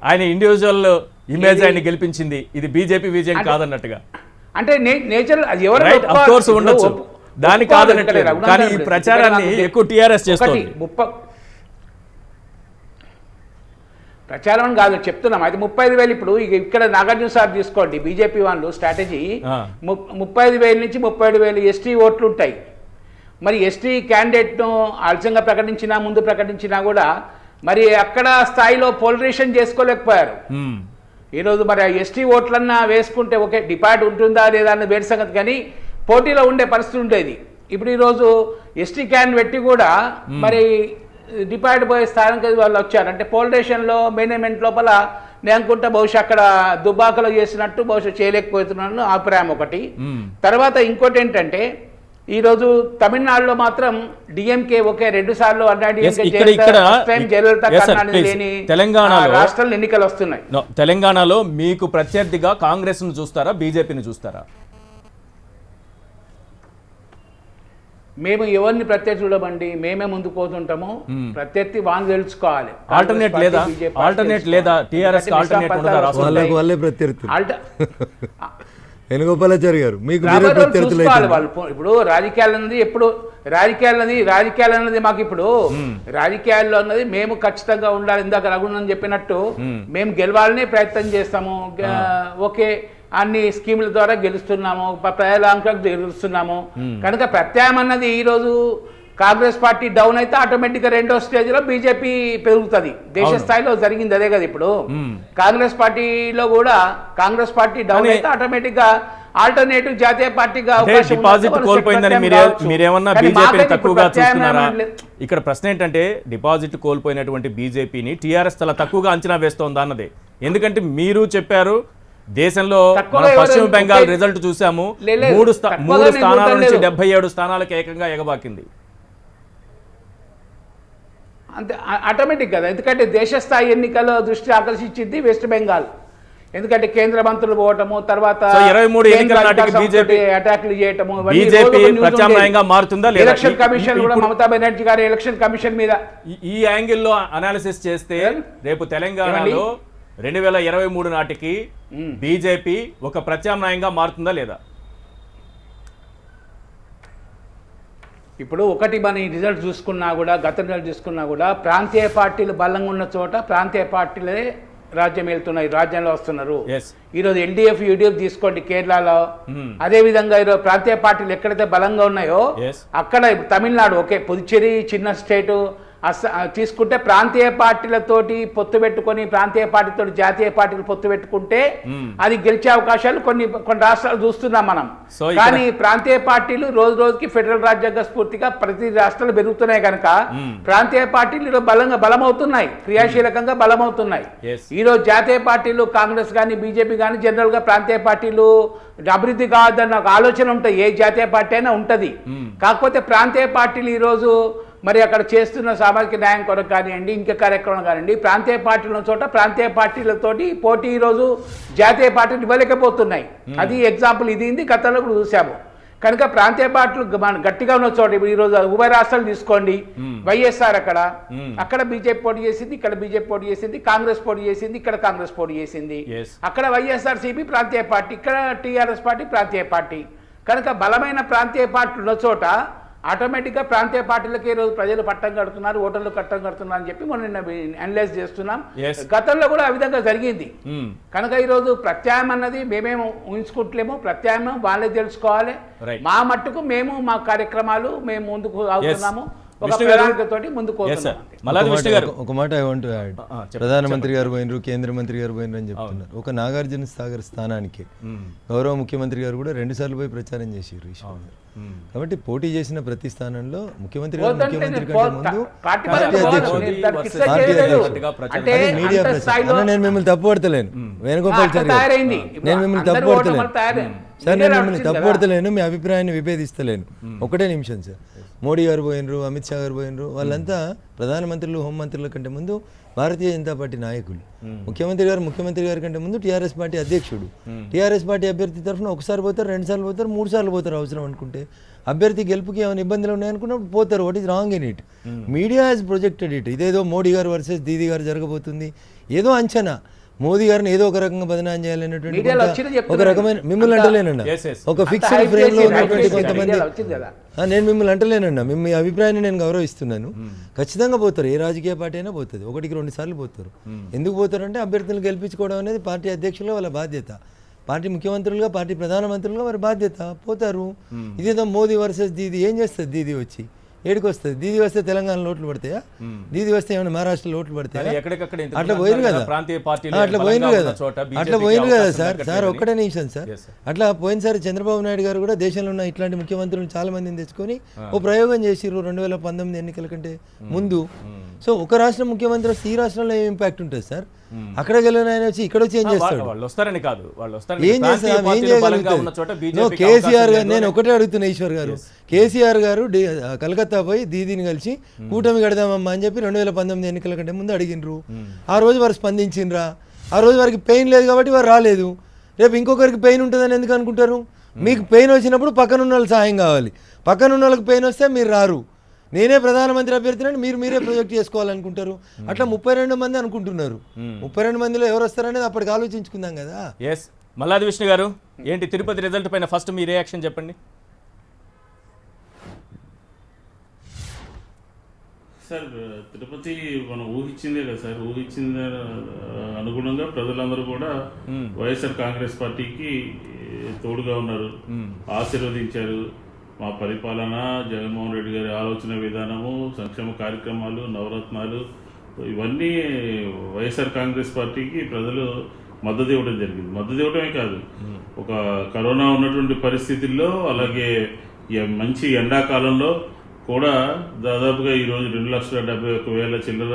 ఆయన ఇండివిజువల్ ఇమేజ్ ఆయన గెలిపించింది, ఇది బీజేపీ విజయం కాదన్నట్టుగా. అంటే నేచర్ ఉండొచ్చు, దాని కాదన్నట్లేదు, కానీ ఈ ప్రచారాన్ని ఎక్కువ టీఆర్ఎస్ చేస్తుంది. ప్రచారం కాదు చెప్తున్నాం. అయితే 35,000 ఇప్పుడు ఇక్కడ నాగార్జున సార్ తీసుకోండి, బీజేపీ వాళ్ళు స్ట్రాటజీ 35,000 నుంచి 37,000 ఎస్టీ ఓట్లు ఉంటాయి. మరి ఎస్టీ క్యాండిడేట్ను ఆలస్యంగా ప్రకటించినా ముందు ప్రకటించినా కూడా మరి అక్కడ స్థాయిలో పోలరైజేషన్ చేసుకోలేకపోయారు. ఈరోజు మరి ఆ ఎస్టీ ఓట్లన్నా వేసుకుంటే ఒకే డిపార్ట్ ఉంటుందా లేదా అన్న వేరే సంగతి, కానీ పోటీలో ఉండే పరిస్థితి ఉండేది. ఇప్పుడు ఈరోజు ఎస్టీ క్యాండిడేట్ పెట్టి కూడా మరి డిపార్ట్ పోయే స్థానానికి వాళ్ళు వచ్చారు. అంటే పోలరైజేషన్లో మేనేజ్మెంట్ లోపల నేను అనుకుంటా బహుశా అక్కడ దుబ్బాకలో చేసినట్టు బహుశా చేయలేకపోతున్నాను అభిప్రాయం ఒకటి. తర్వాత ఇంకోటి ఏంటంటే ఈరోజు తమిళనాడులో మాత్రం డిఎంకే ఒకే 2 సార్లు జయలలిత కరుణానిధి లేని తెలంగాణలో రాష్ట్రాల్లో ఎన్నికలు వస్తున్నాయి. తెలంగాణలో మీకు ప్రత్యర్థిగా కాంగ్రెస్ ను చూస్తారా, బీజేపీని చూస్తారా? మేము ఎవరిని ప్రత్యర్థి చూడమండి, మేమే ముందుకు పోతుంటాము. ప్రత్యర్థి వాళ్ళు తెలుసుకోవాలి. ఆల్టర్నేట్ లేదా టీఆర్ఎస్ ఆల్టర్నేట్ ఉండదా రాష్ట్రంలో? వాళ్ళే ప్రత్యర్థులు. వేణుగోపాలాచారి గారు మీకు చూసుకోవాలి వాళ్ళు. ఇప్పుడు రాజకీయాలు అన్నది మాకు ఇప్పుడు రాజకీయాల్లో అన్నది మేము ఖచ్చితంగా ఉండాలి. ఇందాక రఘునందన్ చెప్పినట్టు మేము గెలవాలనే ప్రయత్నం చేస్తాము. ఓకే, అన్ని స్కీముల ద్వారా గెలుస్తున్నాము, ప్రజలాంకకు గెలుస్తున్నాము. కనుక ప్రత్యామ్నాయం అన్నది ఈరోజు కాంగ్రెస్ పార్టీ డౌన్ అయితే ఆటోమేటిక్గా 2వ స్టేజ్లో బీజేపీ పెరుగుతుంది. దేశ స్థాయిలో జరిగింది అదే కదా. ఇప్పుడు కాంగ్రెస్ పార్టీ డౌన్ అయితే ఆటోమేటిక్గా ఆల్టర్నేటివ్ జాతీయ పార్టీగా డిపాజిట్ కోల్పోయిందని మీరేమన్నా బీజేపీని తక్కువగా చూస్తున్నారా? ఇక్కడ ప్రశ్న ఏంటంటే డిపాజిట్ కోల్పోయినటువంటి బీజేపీని టీఆర్ఎస్ చాలా తక్కువగా అంచనా వేస్తోందా అన్నదే. ఎందుకంటే మీరు చెప్పారు దేశంలో పశ్చిమ బెంగాల్ రిజల్ట్ చూసాము, 3 స్థానాల నుంచి 77 స్థానాలకు ఏకంగా ఎగబాకింది. అంతే ఆటోమేటిక్ కదా. ఎందుకంటే దేశ స్థాయి ఎన్నికల దృష్టి ఆకర్షించింది వెస్ట్ బెంగాల్. ఎందుకంటే కేంద్ర మంత్రులు పోవటము, తర్వాత 23 ఎన్నికల నాటికి బీజేపీ అటాక్లు చేయటము, ప్రత్యామ్నాయంగా మారుతుందా లేదా? ఎలక్షన్ కమిషన్ కూడా మమతా బెనర్జీ గారి ఎలక్షన్ కమిషన్ మీద ఈ యాంగిల్లో అనాలిసిస్ చేస్తే రేపు తెలంగాణలో 2023 నాటికి బీజేపీ ఒక ప్రత్యామ్నాయంగా మారుతుందా లేదా? ఇప్పుడు ఒకటి మన రిజల్ట్ చూసుకున్నా కూడా, గత రిజల్ట్ చూసుకున్నా కూడా ప్రాంతీయ పార్టీలు బలంగా ఉన్న చోట ప్రాంతీయ పార్టీలే రాజ్యం వెళ్తున్నాయి, రాజ్యంలో వస్తున్నారు. ఈరోజు ఎల్డీఎఫ్ యూడీఎఫ్ తీసుకోండి కేరళలో, అదే విధంగా ఈరోజు ప్రాంతీయ పార్టీలు ఎక్కడైతే బలంగా ఉన్నాయో అక్కడ తమిళనాడు ఓకే, పుదుచ్చేరి చిన్న స్టేటు తీసుకుంటే ప్రాంతీయ పార్టీలతోటి పొత్తు పెట్టుకొని ప్రాంతీయ పార్టీతో జాతీయ పార్టీలు పొత్తు పెట్టుకుంటే అది గెలిచే అవకాశాలు కొన్ని రాష్ట్రాలు చూస్తున్నాం మనం. కానీ ప్రాంతీయ పార్టీలు రోజు రోజుకి ఫెడరల్ రాజ్యాంగ స్ఫూర్తిగా ప్రతి రాష్ట్రాలు పెరుగుతున్నాయి కనుక ప్రాంతీయ పార్టీలు బలమవుతున్నాయి, క్రియాశీలకంగా బలమవుతున్నాయి. ఈరోజు జాతీయ పార్టీలు కాంగ్రెస్ కానీ బీజేపీ కానీ జనరల్ గా ప్రాంతీయ పార్టీలు అభివృద్ధి కావద్దన్న ఒక ఆలోచన ఉంటుంది, ఏ జాతీయ పార్టీ అయినా ఉంటది. కాకపోతే ప్రాంతీయ పార్టీలు ఈరోజు మరి అక్కడ చేస్తున్న సామాజిక న్యాయం కొరకు కానివ్వండి, ఇంకా కార్యక్రమం కానివ్వండి, ప్రాంతీయ పార్టీల చోట ప్రాంతీయ పార్టీలతోటి పోటీ ఈరోజు జాతీయ పార్టీలు ఇవ్వలేకపోతున్నాయి. అది ఎగ్జాంపుల్ ఇది గతంలో కూడా చూసాము. కనుక ప్రాంతీయ పార్టీలు గట్టిగా ఉన్న చోట ఇప్పుడు ఈరోజు ఉభయ రాష్ట్రాలు తీసుకోండి, వైఎస్ఆర్ అక్కడ బీజేపీ పోటీ చేసింది, ఇక్కడ బీజేపీ పోటీ చేసింది, కాంగ్రెస్ పోటీ చేసింది, ఇక్కడ కాంగ్రెస్ పోటీ చేసింది. అక్కడ వైఎస్ఆర్సీపీ ప్రాంతీయ పార్టీ, ఇక్కడ టీఆర్ఎస్ పార్టీ ప్రాంతీయ పార్టీ. కనుక బలమైన ప్రాంతీయ పార్టీలు ఉన్న చోట ఆటోమేటిక్గా ప్రాంతీయ పార్టీలకి ఈరోజు ప్రజలు పట్టం కడుతున్నారు, ఓటర్లు పట్టం కడుతున్నారు అని చెప్పి మనం అనలైజ్ చేస్తున్నాం. గతంలో కూడా ఆ విధంగా జరిగింది. కనుక ఈరోజు ప్రత్యామ్నాయం అన్నది మేమేమో ఊహించుకుంటలేము, ప్రత్యామ్నాయం వాళ్ళే తెలుసుకోవాలి. మా మట్టుకు మేము మా కార్యక్రమాలు మేము ముందుకు అవుతున్నాము, ఒక ప్రణాళికతోటి ముందుకు పోతున్నాం. ఒక మాట ఐ వాంట్ టు యాడ్, ప్రధానమంత్రి గారు పోయినరు, కేంద్ర మంత్రి గారు పోయినరు అని చెప్తున్నారు. ఒక నాగార్జున సాగర్ స్థానానికి గౌరవ ముఖ్యమంత్రి గారు కూడా 2 సార్లు పోయి ప్రచారం చేసారు. కాబట్టి పోటీ చేసిన ప్రతి స్థానంలో ముఖ్యమంత్రి గారు కంటే ముందు పార్టీ అధ్యక్షుడు మీడియా ప్రచారం. నేను మిమ్మల్ని తప్పుపడతలేను వేణుగోపాలాచారి గారు, నేను మిమ్మల్ని తప్పుపడతలేను సార్, నేను మిమ్మల్ని తప్పుపడతలేను, మీ అభిప్రాయాన్ని విభేదిస్తలేను. ఒకటే నిమిషం సార్, మోడీ గారు పోయినరు, అమిత్ షా గారు పోయినరు, వాళ్ళంతా ప్రధానమంత్రులు హోంమంత్రుల కంటే ముందు భారతీయ జనతా పార్టీ నాయకులు. ముఖ్యమంత్రి గారి కంటే ముందు టీఆర్ఎస్ పార్టీ అధ్యక్షుడు. టీఆర్ఎస్ పార్టీ అభ్యర్థి తరఫున 1 సారి పోతారు, 2 సార్లు పోతారు, 3 సార్లు పోతారు అవసరం అనుకుంటే. అభ్యర్థి గెలుపుకి ఏమైనా ఇబ్బందులు ఉన్నాయనుకున్నప్పుడు పోతారు. What is wrong in it? Media has projected it. ఇదేదో మోడీ గారు వర్సెస్ దీదీ గారు జరగబోతుంది, ఏదో అంచనా, మోదీ గారిని ఏదో ఒక రకంగా బదనాం చేయాలనేటువంటి ఒక రకమైన, మిమ్మల్ని అంటలేనన్నా ఒక ఫిక్స్డ్ ఫ్రేమ్ లో ఉన్నటువంటి కొంతమంది, నేను మిమ్మల్ని అంటలేనన్నా, మీ అభిప్రాయాన్ని నేను గౌరవిస్తున్నాను. ఖచ్చితంగా పోతారు, ఏ రాజకీయ పార్టీ అయినా పోతుంది, 1-2 సార్లు పోతారు. ఎందుకు పోతారంటే అభ్యర్థులను గెలిపించుకోవడం అనేది పార్టీ అధ్యక్షులుగా వాళ్ళ బాధ్యత, పార్టీ ముఖ్యమంత్రులుగా పార్టీ ప్రధానమంత్రులుగా వారి బాధ్యత. పోతారు. ఇదేదో మోదీ వర్సెస్ దీదీ, ఏం చేస్తుంది దీదీ వచ్చి? ఏడికి వస్తుంది? దీది వస్తే తెలంగాణలో ఓట్లు పడతాయా? దీది వస్తే ఏమైనా మహారాష్ట్రలో ఓట్లు పడతాయా? ఎక్కడికక్కడ ఇంతకు అట్లా ముందు పోయిరు అన్నారు కదా, కదా, ప్రాంతీయ పార్టీలు అట్లా బలంగా పోయిరు ఉన్న కదా, చోట అట్లా బీజేపీకి పోయిరు కదా అవకాశం సార్. దక్కట్లేదని. ఒక్కటే నిమిషం సార్. Yes, sir. అట్లా పోయినసారి చంద్రబాబు నాయుడు గారు కూడా దేశంలో ఉన్న ఇట్లాంటి ముఖ్యమంత్రులను చాలా మందిని తెచ్చుకొని ఓ ప్రయోగం చేసిర్రు 2019 ఎన్నికల కంటే ముందు. సో ఒక రాష్ట్ర ముఖ్యమంత్రి వస్తే ఈ రాష్ట్రంలో ఏం ఇంపాక్ట్ ఉంటుంది సార్? అక్కడ గెలిచిన ఆయన వచ్చి ఇక్కడ వచ్చి ఏం చేస్తాడు? వాళ్ళు వస్తారని కాదు, వాళ్ళు వస్తారని ఏం ప్రాంతీయ చేస్తారు? ఏం పార్టీలు బలంగా ఉన్న చోట చేయగలుగుతారు? బీజేపీకి కేసీఆర్ అవకాశం గారు, నేను లేదు ఒకటే అడుగుతున్నా ఈశ్వర్ గారు, కేసీఆర్ గారు కలకత్తా పోయి దీదీని కలిసి కూటమి కడదామమ్మా అని చెప్పి 2019 ఎన్నికల కంటే ముందు అడిగినరు. ఆ రోజు వారు స్పందించిండ్రా? ఆ రోజు వారికి పెయిన్ లేదు కాబట్టి వారు రాలేదు. రేపు ఇంకొకరికి పెయిన్ ఉంటుందని ఎందుకు అనుకుంటారు? మీకు పెయిన్ వచ్చినప్పుడు పక్కనున్న వాళ్ళు సహాయం కావాలి, పక్కనున్న వాళ్ళకి పెయిన్ వస్తే మీరు రారు. నేనే ప్రధానమంత్రి అభ్యర్థిని మీరే ప్రొజెక్ట్ చేసుకోవాలనుకుంటారు. అట్లా 32 మంది అనుకుంటున్నారు. 32 మందిలో ఎవరు వస్తారనేది అప్పటికి ఆలోచించుకుందాం కదా. ఎస్, మల్లాది విష్ణు గారు, ఏంటి తిరుపతి రిజల్ట్ పైన ఫస్ట్ మీ రియాక్షన్ చెప్పండి. సార్, తిరుపతి మనం ఊహించిందే కదా సార్, ఊహించిందే అనుగుణంగా ప్రజలందరూ కూడా వైఎస్ఆర్ కాంగ్రెస్ పార్టీకి తోడుగా ఉన్నారు, ఆశీర్వదించారు. మా పరిపాలన, జగన్మోహన్ రెడ్డి గారి ఆలోచన విధానము, సంక్షేమ కార్యక్రమాలు, నవరత్నాలు, ఇవన్నీ వైఎస్ఆర్ కాంగ్రెస్ పార్టీకి ప్రజలు మద్దతు ఇవ్వడం జరిగింది. మద్దతు ఇవ్వడమే కాదు, ఒక కరోనా ఉన్నటువంటి పరిస్థితుల్లో, అలాగే మంచి ఎండాకాలంలో కూడా దాదాపుగా ఈరోజు 2,71,000 చిల్లర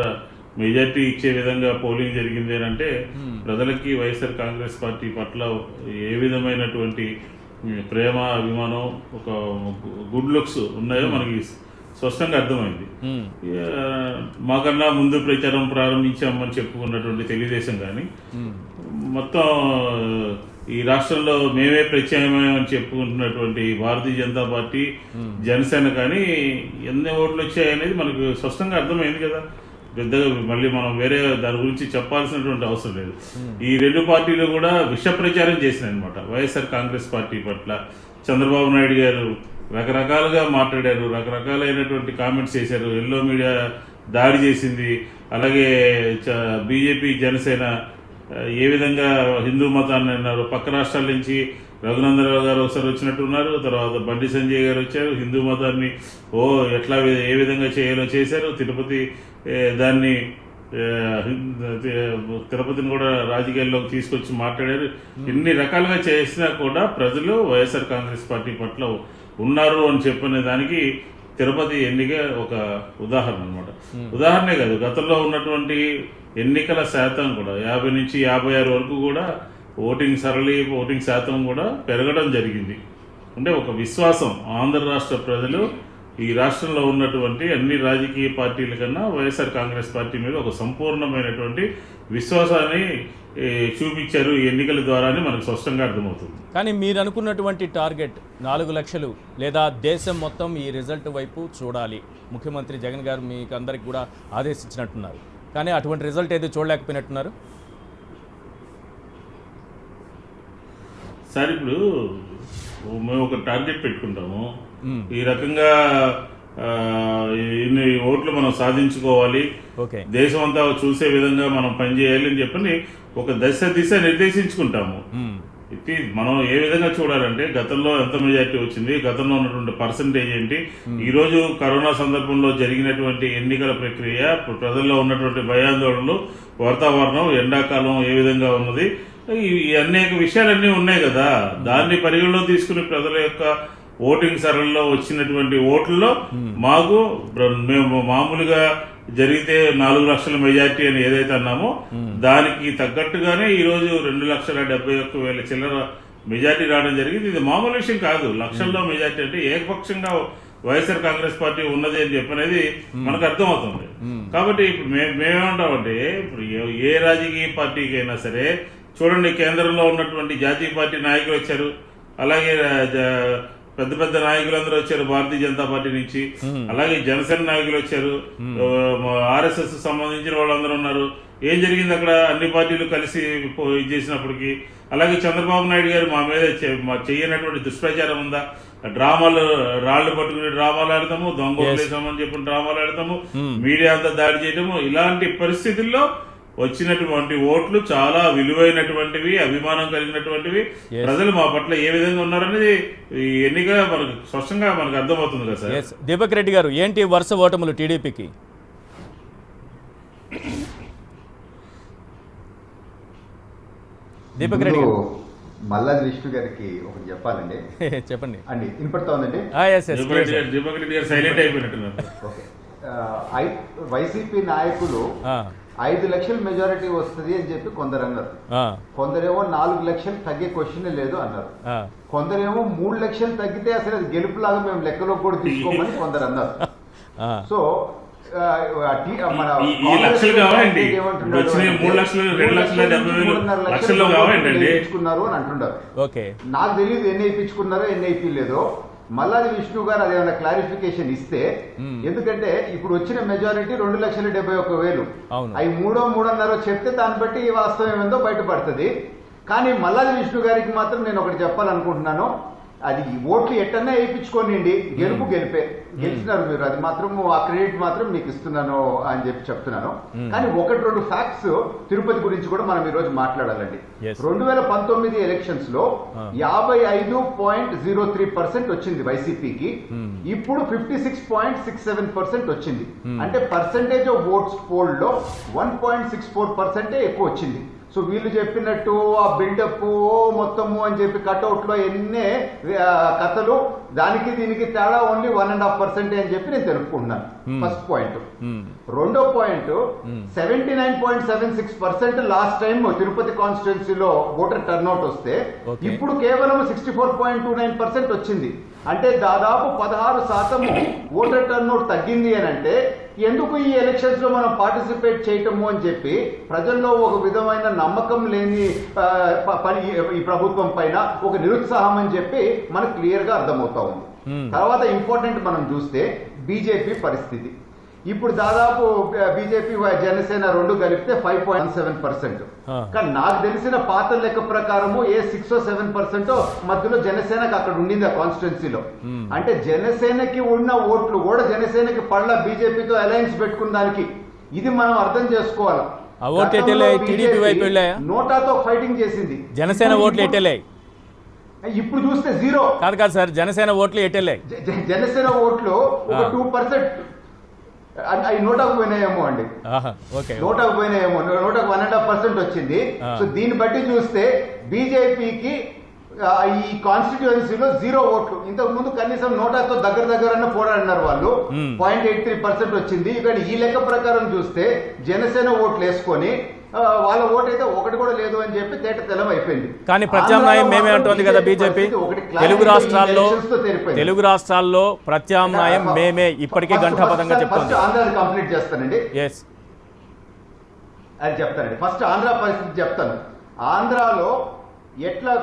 మెజార్టీ ఇచ్చే విధంగా పోలింగ్ జరిగింది అని అంటే ప్రజలకి వైఎస్ఆర్ కాంగ్రెస్ పార్టీ పట్ల ఏ విధమైనటువంటి ప్రేమ, అభిమానం, ఒక గుడ్ లుక్స్ ఉన్నాయో మనకి స్పష్టంగా అర్థమైంది. మాకన్నా ముందు ప్రచారం ప్రారంభించామని చెప్పుకున్నటువంటి తెలుగుదేశం కానీ, మొత్తం ఈ రాష్ట్రంలో మేమే ప్రత్యామ్నాయం చెప్పుకుంటున్నటువంటి భారతీయ జనతా పార్టీ, జనసేన కానీ ఎన్ని ఓట్లు వచ్చాయనేది మనకు స్పష్టంగా అర్థమైంది కదా. పెద్దగా మళ్ళీ మనం వేరే దాని గురించి చెప్పాల్సినటువంటి అవసరం లేదు. ఈ రెండు పార్టీలు కూడా విష ప్రచారం చేసినాయి అనమాట వైఎస్ఆర్ కాంగ్రెస్ పార్టీ పట్ల. చంద్రబాబు నాయుడు గారు రకరకాలుగా మాట్లాడారు, రకరకాలైనటువంటి కామెంట్స్ చేశారు, ఎల్లో మీడియా దాడి చేసింది. అలాగే బీజేపీ, జనసేన ఏ విధంగా హిందూ మతాన్ని అన్నారు. పక్క రాష్ట్రాల నుంచి రఘునందరావు గారు ఒకసారి వచ్చినట్టు ఉన్నారు, తర్వాత బండి సంజయ్ గారు వచ్చారు, హిందూ మతాన్ని ఎట్లా ఏ విధంగా చేయాలో చేశారు. దాన్ని తిరుపతిని కూడా రాజకీయాల్లోకి తీసుకొచ్చి మాట్లాడారు. ఇన్ని రకాలుగా చేసినా కూడా ప్రజలు వైఎస్ఆర్ కాంగ్రెస్ పార్టీ పట్ల ఉన్నారు అని చెప్పుకునే దానికి తిరుపతి ఎన్నిక ఒక ఉదాహరణ అనమాట. ఉదాహరణే కాదు, గతంలో ఉన్నటువంటి ఎన్నికల శాతం కూడా 50 నుంచి 56 వరకు కూడా ఓటింగ్ శాతం కూడా పెరగడం జరిగింది. అంటే ఒక విశ్వాసం, ఆంధ్ర రాష్ట్ర ప్రజలు ఈ రాష్ట్రంలో ఉన్నటువంటి అన్ని రాజకీయ పార్టీల కన్నా వైఎస్ఆర్ కాంగ్రెస్ పార్టీ మీద ఒక సంపూర్ణమైనటువంటి విశ్వాసాన్ని చూపించారు ఈ ఎన్నికల ద్వారానే మనకు స్పష్టంగా అర్థమవుతుంది. కానీ మీరు అనుకున్నటువంటి టార్గెట్ 4 లక్షలు లేదా దేశం మొత్తం ఈ రిజల్ట్ వైపు చూడాలి, ముఖ్యమంత్రి జగన్ గారు మీకు అందరికి కూడా ఆదేశించినట్టున్నారు. కానీ అటువంటి రిజల్ట్ ఏదో చూడలేకపోయినట్టున్నారు సార్. ఇప్పుడు మేము ఒక టార్గెట్ పెట్టుకుంటాము, ఈ రకంగా ఇన్ని ఓట్లు మనం సాధించుకోవాలి, దేశం అంతా చూసే విధంగా మనం పనిచేయాలి అని చెప్పని ఒక దిశ నిర్దేశించుకుంటాము. ఇది మనం ఏ విధంగా చూడాలంటే గతంలో ఎంత మెజార్టీ వచ్చింది, గతంలో ఉన్నటువంటి పర్సంటేజ్ ఏంటి, ఈరోజు కరోనా సందర్భంలో జరిగినటువంటి ఎన్నికల ప్రక్రియ, ప్రజల్లో ఉన్నటువంటి భయాందోళనలు, వాతావరణం, ఎండాకాలం ఏ విధంగా ఉన్నది, ఈ అనేక విషయాలన్నీ ఉన్నాయి కదా. దాన్ని పరిగణలో తీసుకుని ప్రజల యొక్క ఓటింగ్ సరళిలో వచ్చినటువంటి ఓట్లలో మేము మామూలుగా జరిగితే 4 లక్షల మెజార్టీ అని ఏదైతే అన్నామో దానికి తగ్గట్టుగానే ఈరోజు 2,71,000 చిల్లర మెజార్టీ రావడం జరిగింది. ఇది మామూలు విషయం కాదు. లక్షల్లో మెజార్టీ అంటే ఏకపక్షంగా వైఎస్ఆర్ కాంగ్రెస్ పార్టీ ఉన్నది అని చెప్పనేది మనకు అర్థమవుతుంది. కాబట్టి ఇప్పుడు మేమేమంటామంటే, ఇప్పుడు ఏ రాజకీయ పార్టీకైనా సరే చూడండి, కేంద్రంలో ఉన్నటువంటి జాతీయ పార్టీ నాయకులు వచ్చారు, అలాగే పెద్ద పెద్ద నాయకులందరూ వచ్చారు భారతీయ జనతా పార్టీ నుంచి, అలాగే జనసేన నాయకులు వచ్చారు, RSS సంబంధించిన వాళ్ళందరూ ఉన్నారు. ఏం జరిగింది అక్కడ? అన్ని పార్టీలు కలిసి చేసినప్పటికీ. అలాగే చంద్రబాబు నాయుడు గారు మా మీద చెయ్యనటువంటి దుష్ప్రచారం ఉందా? డ్రామాలు, రాళ్లు పట్టుకుని డ్రామాలు ఆడతాము, దొంగ వదిలేసామని చెప్పి డ్రామాలు ఆడతాము, మీడియా అంతా దాడి చేయటము. ఇలాంటి పరిస్థితుల్లో వచ్చినటువంటి ఓట్లు చాలా విలువైనటువంటివి, అభిమానం కలిగినటువంటివి. ప్రజలు మా పట్ల ఏ విధంగా ఉన్నారనేది ఈ ఎన్నిక మనకు స్పష్టంగా మనకు అర్థమవుతుంది కదా సార్. ఎస్ దీపక్ రెడ్డి గారు, ఏంటి వరుస ఓటములు టీడీపీకి? దీపక్ రెడ్డి గారు మల్లాది విష్ణు గారికి ఒకటి చెప్పాలండి. చెప్పండి అండి వినపడతా ఉందండి. దీపక్ రెడ్డి గారు సైలెంట్ అయిపోయినట్టున్నారు. ఓకే, వైసీపీ నాయకులు 5 లక్షల మెజారిటీ వస్తుంది అని చెప్పి కొందరు అన్నారు. కొందరేమో 4 లక్షలు తగ్గే క్వశ్చన్ లేదు అన్నారు. కొందరేమో 3 లక్షలు తగ్గితే అసలు అది గెలుపులాగా మేము లెక్కలో కూడా తీసుకోమని కొందరు అన్నారు. సో మన ఈ లక్షలు కావాలండి, వచ్చిన 3 లక్షలు 2 లక్షల 70,000 లక్షల్లో కావాలండి ఇప్పించుకున్నారు అని అంటున్నారు. ఓకే, నాకు తెలియదు ఎన్ని ఇప్పించుకున్నారో ఎన్ని ఇప్పిలేదో. మల్లాది విష్ణు గారు అదేమైనా క్లారిఫికేషన్ ఇస్తే, ఎందుకంటే ఇప్పుడు వచ్చిన మెజారిటీ 2,71,000. అవి 3.5 చెప్తే దాన్ని బట్టి ఈ వాస్తవం ఏందో బయటపడుతుంది. కానీ మల్లాది విష్ణు గారికి మాత్రం నేను ఒకటి చెప్పాలనుకుంటున్నాను. అది ఓట్లు ఎట్టన్నా వేయించుకోనండి, గెలుపు గెలిపే, గెలిచినారు మీరు, అది మాత్రం ఆ క్రెడిట్ మాత్రం మీకు ఇస్తున్నాను అని చెప్పి చెప్తున్నాను. కానీ 1-2 ఫ్యాక్ట్స్ తిరుపతి గురించి కూడా మనం ఈ రోజు మాట్లాడాలండి. 2019 ఎలక్షన్స్ లో 55.03% వచ్చింది వైసీపీకి. ఇప్పుడు 56.67% వచ్చింది. అంటే పర్సెంటేజ్ ఆఫ్ ఓట్స్ పోల్ లో 1.64% ఎక్కువ వచ్చింది. సో వీళ్ళు చెప్పినట్టు ఆ బిల్డప్ మొత్తము అని చెప్పి కట్అవుట్ లో ఎన్నే కథలు, దానికి దీనికి తేడా ఓన్లీ 1.5% అని చెప్పి నేను తెలుపుకుంటున్నాను. First point. రెండో పాయింట్, 79.76% లాస్ట్ టైం తిరుపతి కాన్స్టిట్యున్సీలో ఓటర్ టర్న్అవుట్ వస్తే ఇప్పుడు కేవలం 64.29% వచ్చింది. అంటే దాదాపు 16% ఓటర్ టర్న్అవుట్ తగ్గింది అని అంటే ఎందుకు ఈ ఎలక్షన్స్ లో మనం పార్టిసిపేట్ చేయటము అని చెప్పి ప్రజల్లో ఒక విధమైన నమ్మకం లేని పని ఈ ప్రభుత్వం పైన, ఒక నిరుత్సాహం అని చెప్పి మనకు క్లియర్ గా అర్థమవుతా ఉంది. తర్వాత ఇంపార్టెంట్ మనం చూస్తే బీజేపీ పరిస్థితి. ఇప్పుడు దాదాపు బీజేపీ జనసేన 2 కలిపితే 5.7%. కానీ నాకు తెలిసిన పాత లెక్క ప్రకారము 6-7% మధ్యలో జనసేనకి అక్కడ ఉండింది ఆ కాన్స్టిట్యున్సీలో. అంటే జనసేనకి ఉన్న ఓట్లు కూడా జనసేనకి పళ్ళ బీజేపీతో అలయన్స్ పెట్టుకున్న దానికి. ఇది మనం అర్థం చేసుకోవాలి. నోటాతో ఫైటింగ్ చేసింది జనసేన ఓట్లు ఎట్టెళ్ళాయి. ఇప్పుడు చూస్తే 0. కాదు సార్, జనసేన ఓట్లు ఎట్టెళ్ళాయి. జనసేన ఓట్లు ఒక 2% అవి నోటాకు పోయినాయేమో అండి. నోటాకు పోయినాయేమో, నోటాకు 1.5% వచ్చింది. సో దీన్ని బట్టి చూస్తే బీజేపీకి ఈ కాన్స్టిట్యుయెన్సీలో 0 ఓట్లు. ఇంతకు ముందు కనీసం నోటాతో దగ్గర పోరాడినారు వాళ్ళు. 0.83% వచ్చింది. ఇక్కడ ఈ లెక్క ప్రకారం చూస్తే జనసేన ఓట్లు వేసుకొని వాళ్ళ ఓటు అయితే ఒకటి కూడా లేదు అని చెప్పి తేట తెలం అయిపోయింది. కానీ ప్రత్యామ్నాయం మేమే అంటోంది కదా బీజేపీ. తెలుగు రాష్ట్రాల్లో ప్రత్యామ్నాయం మేమే ఇప్పటికీ గంటాపదంగా చెప్తుంది. ఆంధ్రాని కంప్లీట్ చేస్తానండి. అది చెప్తానండి. ఫస్ట్ ఆంధ్ర పరిస్థితి చెప్తాను. ఆంధ్రాలో ఎట్లా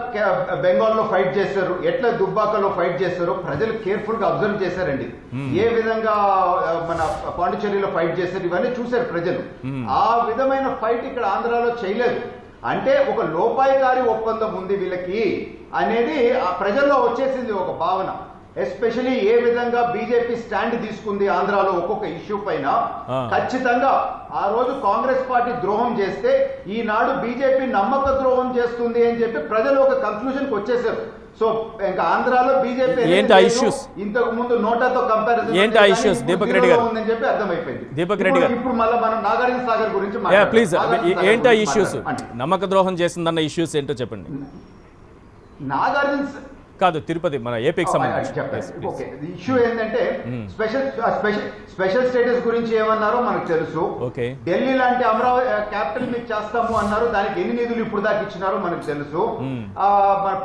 బెంగాల్లో ఫైట్ చేశారు, ఎట్లా దుబ్బాకలో ఫైట్ చేశారో ప్రజలు కేర్ఫుల్ గా అబ్జర్వ్ చేశారండి. ఏ విధంగా మన పాండిచ్చేరిలో ఫైట్ చేశారు ఇవన్నీ చూశారు ప్రజలు. ఆ విధమైన ఫైట్ ఇక్కడ ఆంధ్రాలో చేయలేదు. అంటే ఒక లోపాయికారి ఒప్పందం ఉంది వీళ్ళకి అనేది ప్రజల్లో వచ్చేసింది ఒక భావన. ఎస్పెషలీ ఏ విధంగా బీజేపీ స్టాండ్ తీసుకుంది ఆంధ్రాలో ఒక్కొక్క ఇష్యూ పైన. ఖచ్చితంగా ఆ రోజు కాంగ్రెస్ పార్టీ ద్రోహం చేస్తే ఈనాడు బీజేపీ నమ్మక ద్రోహం చేస్తుంది అని చెప్పి ప్రజలు ఒక కన్క్లూజన్ కి వచ్చేసారు. సో ఇంకా ఆంధ్రాలో బీజేపీ ఇంతకు ముందు నోటాతో కంపారిజన్ ఉందని చెప్పి అర్థమైపోయింది. దీపక్ రెడ్డి గారు, ఇప్పుడు మళ్ళీ మనం నాగార్జున సాగర్ గురించి ప్లీజ్ ఏంటో ఇష్యూస్, నమ్మక ద్రోహం చేసిందన్న ఇష్యూస్ ఏంటో చెప్పండి. నాగార్జున కాదు, తిరుపతి మన ఏపీకి సంబంధించి ఇష్యూ ఏంటంటే స్పెషల్ స్టేటస్ గురించి ఏమన్నారో మనకు తెలుసు. ఢిల్లీ లాంటి అమరావతి క్యాపిటల్ మీకు చేస్తాము అన్నారు. దానికి ఎన్ని నిధులు ఇప్పుడు దాకా ఇచ్చినారో మనకు తెలుసు.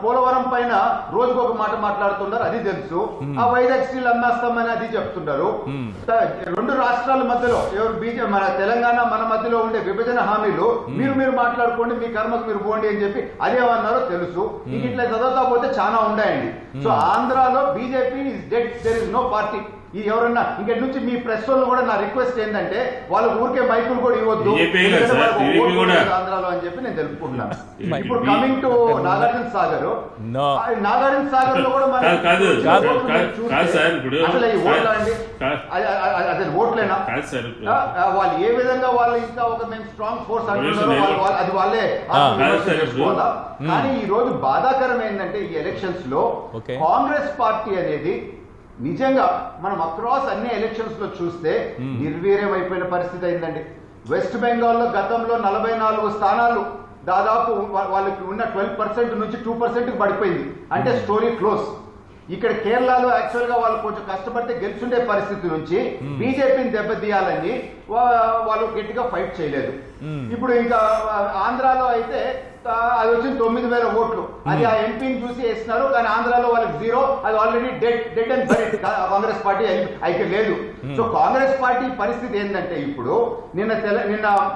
పోలవరం పైన రోజుకు ఒక మాట మాట్లాడుతున్నారు, అది తెలుసు. ఆ వైజాగ్ స్టీల్ అమ్మేస్తామని అది చెప్తున్నారు. 2 రాష్ట్రాల మధ్యలో ఎవరు మన తెలంగాణ మన మధ్యలో ఉండే విభజన హామీలు మీరు మాట్లాడుకోండి, మీ కర్మకు మీరు పోండి అని చెప్పి అదేమన్నారో తెలుసు. ఇట్లా చదువుతా పోతే చాలా ఉండే. సో ఆంధ్రాలో BJP is dead, there is no party. ఇది ఎవరన్నా ఇంకెట్ నుంచి మీ ప్రెస్ వాళ్ళు కూడా నా రిక్వెస్ట్ ఏంటంటే వాళ్ళ ఊరికే మైకులు కూడా ఇవ్వద్దు BJP కదా ఎందుకంటే సార్, వాళ్ళకు TDP ఓట్లు కూడా. లేదు ఆంధ్రాలో అని చెప్పి నేను తెలుపుకుంటున్నాను. BJP. ఇప్పుడు coming to Nagarjuna Sagar, No. Nagarjuna Sagar లో కూడా మన కాదు ఓట్లు మీరు చూస్తే కాదు సార్, ఇప్పుడు అసలు ఈ ఓట్లా అండి కాదు. అదే ఓట్లేనా? కాదు సార్, ఇప్పుడు వాళ్ళు ఏ విధంగా వాళ్ళు ఇంకా ఒక మేము స్ట్రాంగ్ ఫోర్స్ అంటున్నారో నేను- అది వాళ్ళే కాదు సార్, చేసుకోవాలా. కానీ ఈ రోజు బాధాకరం ఏంటంటే ఈ ఎలక్షన్స్ లో Okay. కాంగ్రెస్ పార్టీ అనేది నిజంగా మనం అక్రాస్ అన్ని ఎలక్షన్స్ లో చూస్తే నిర్వీర్యం అయిపోయిన పరిస్థితి అయిందండి. వెస్ట్ బెంగాల్లో గతంలో 44 స్థానాలు దాదాపు వాళ్ళకి ఉన్న 12% నుంచి 2% పడిపోయింది, అంటే స్టోరీ క్లోజ్. ఇక్కడ కేరళలో యాక్చువల్ గా వాళ్ళు కొంచెం కష్టపడితే గెలుచుండే పరిస్థితి నుంచి బీజేపీని దెబ్బతీయాలని వాళ్ళు గట్టిగా ఫైట్ చేయలేదు. ఇప్పుడు ఇంకా ఆంధ్రాలో అయితే అది వచ్చింది 9,000 ఓట్లు, అది ఆ ఎంపీని చూసి వేస్తున్నారు. కానీ ఆంధ్రాలో వాళ్ళకి 0, అది already dead and bed. Congress party అయితే లేదు. సో కాంగ్రెస్ పార్టీ పరిస్థితి ఏంటంటే ఇప్పుడు నిన్న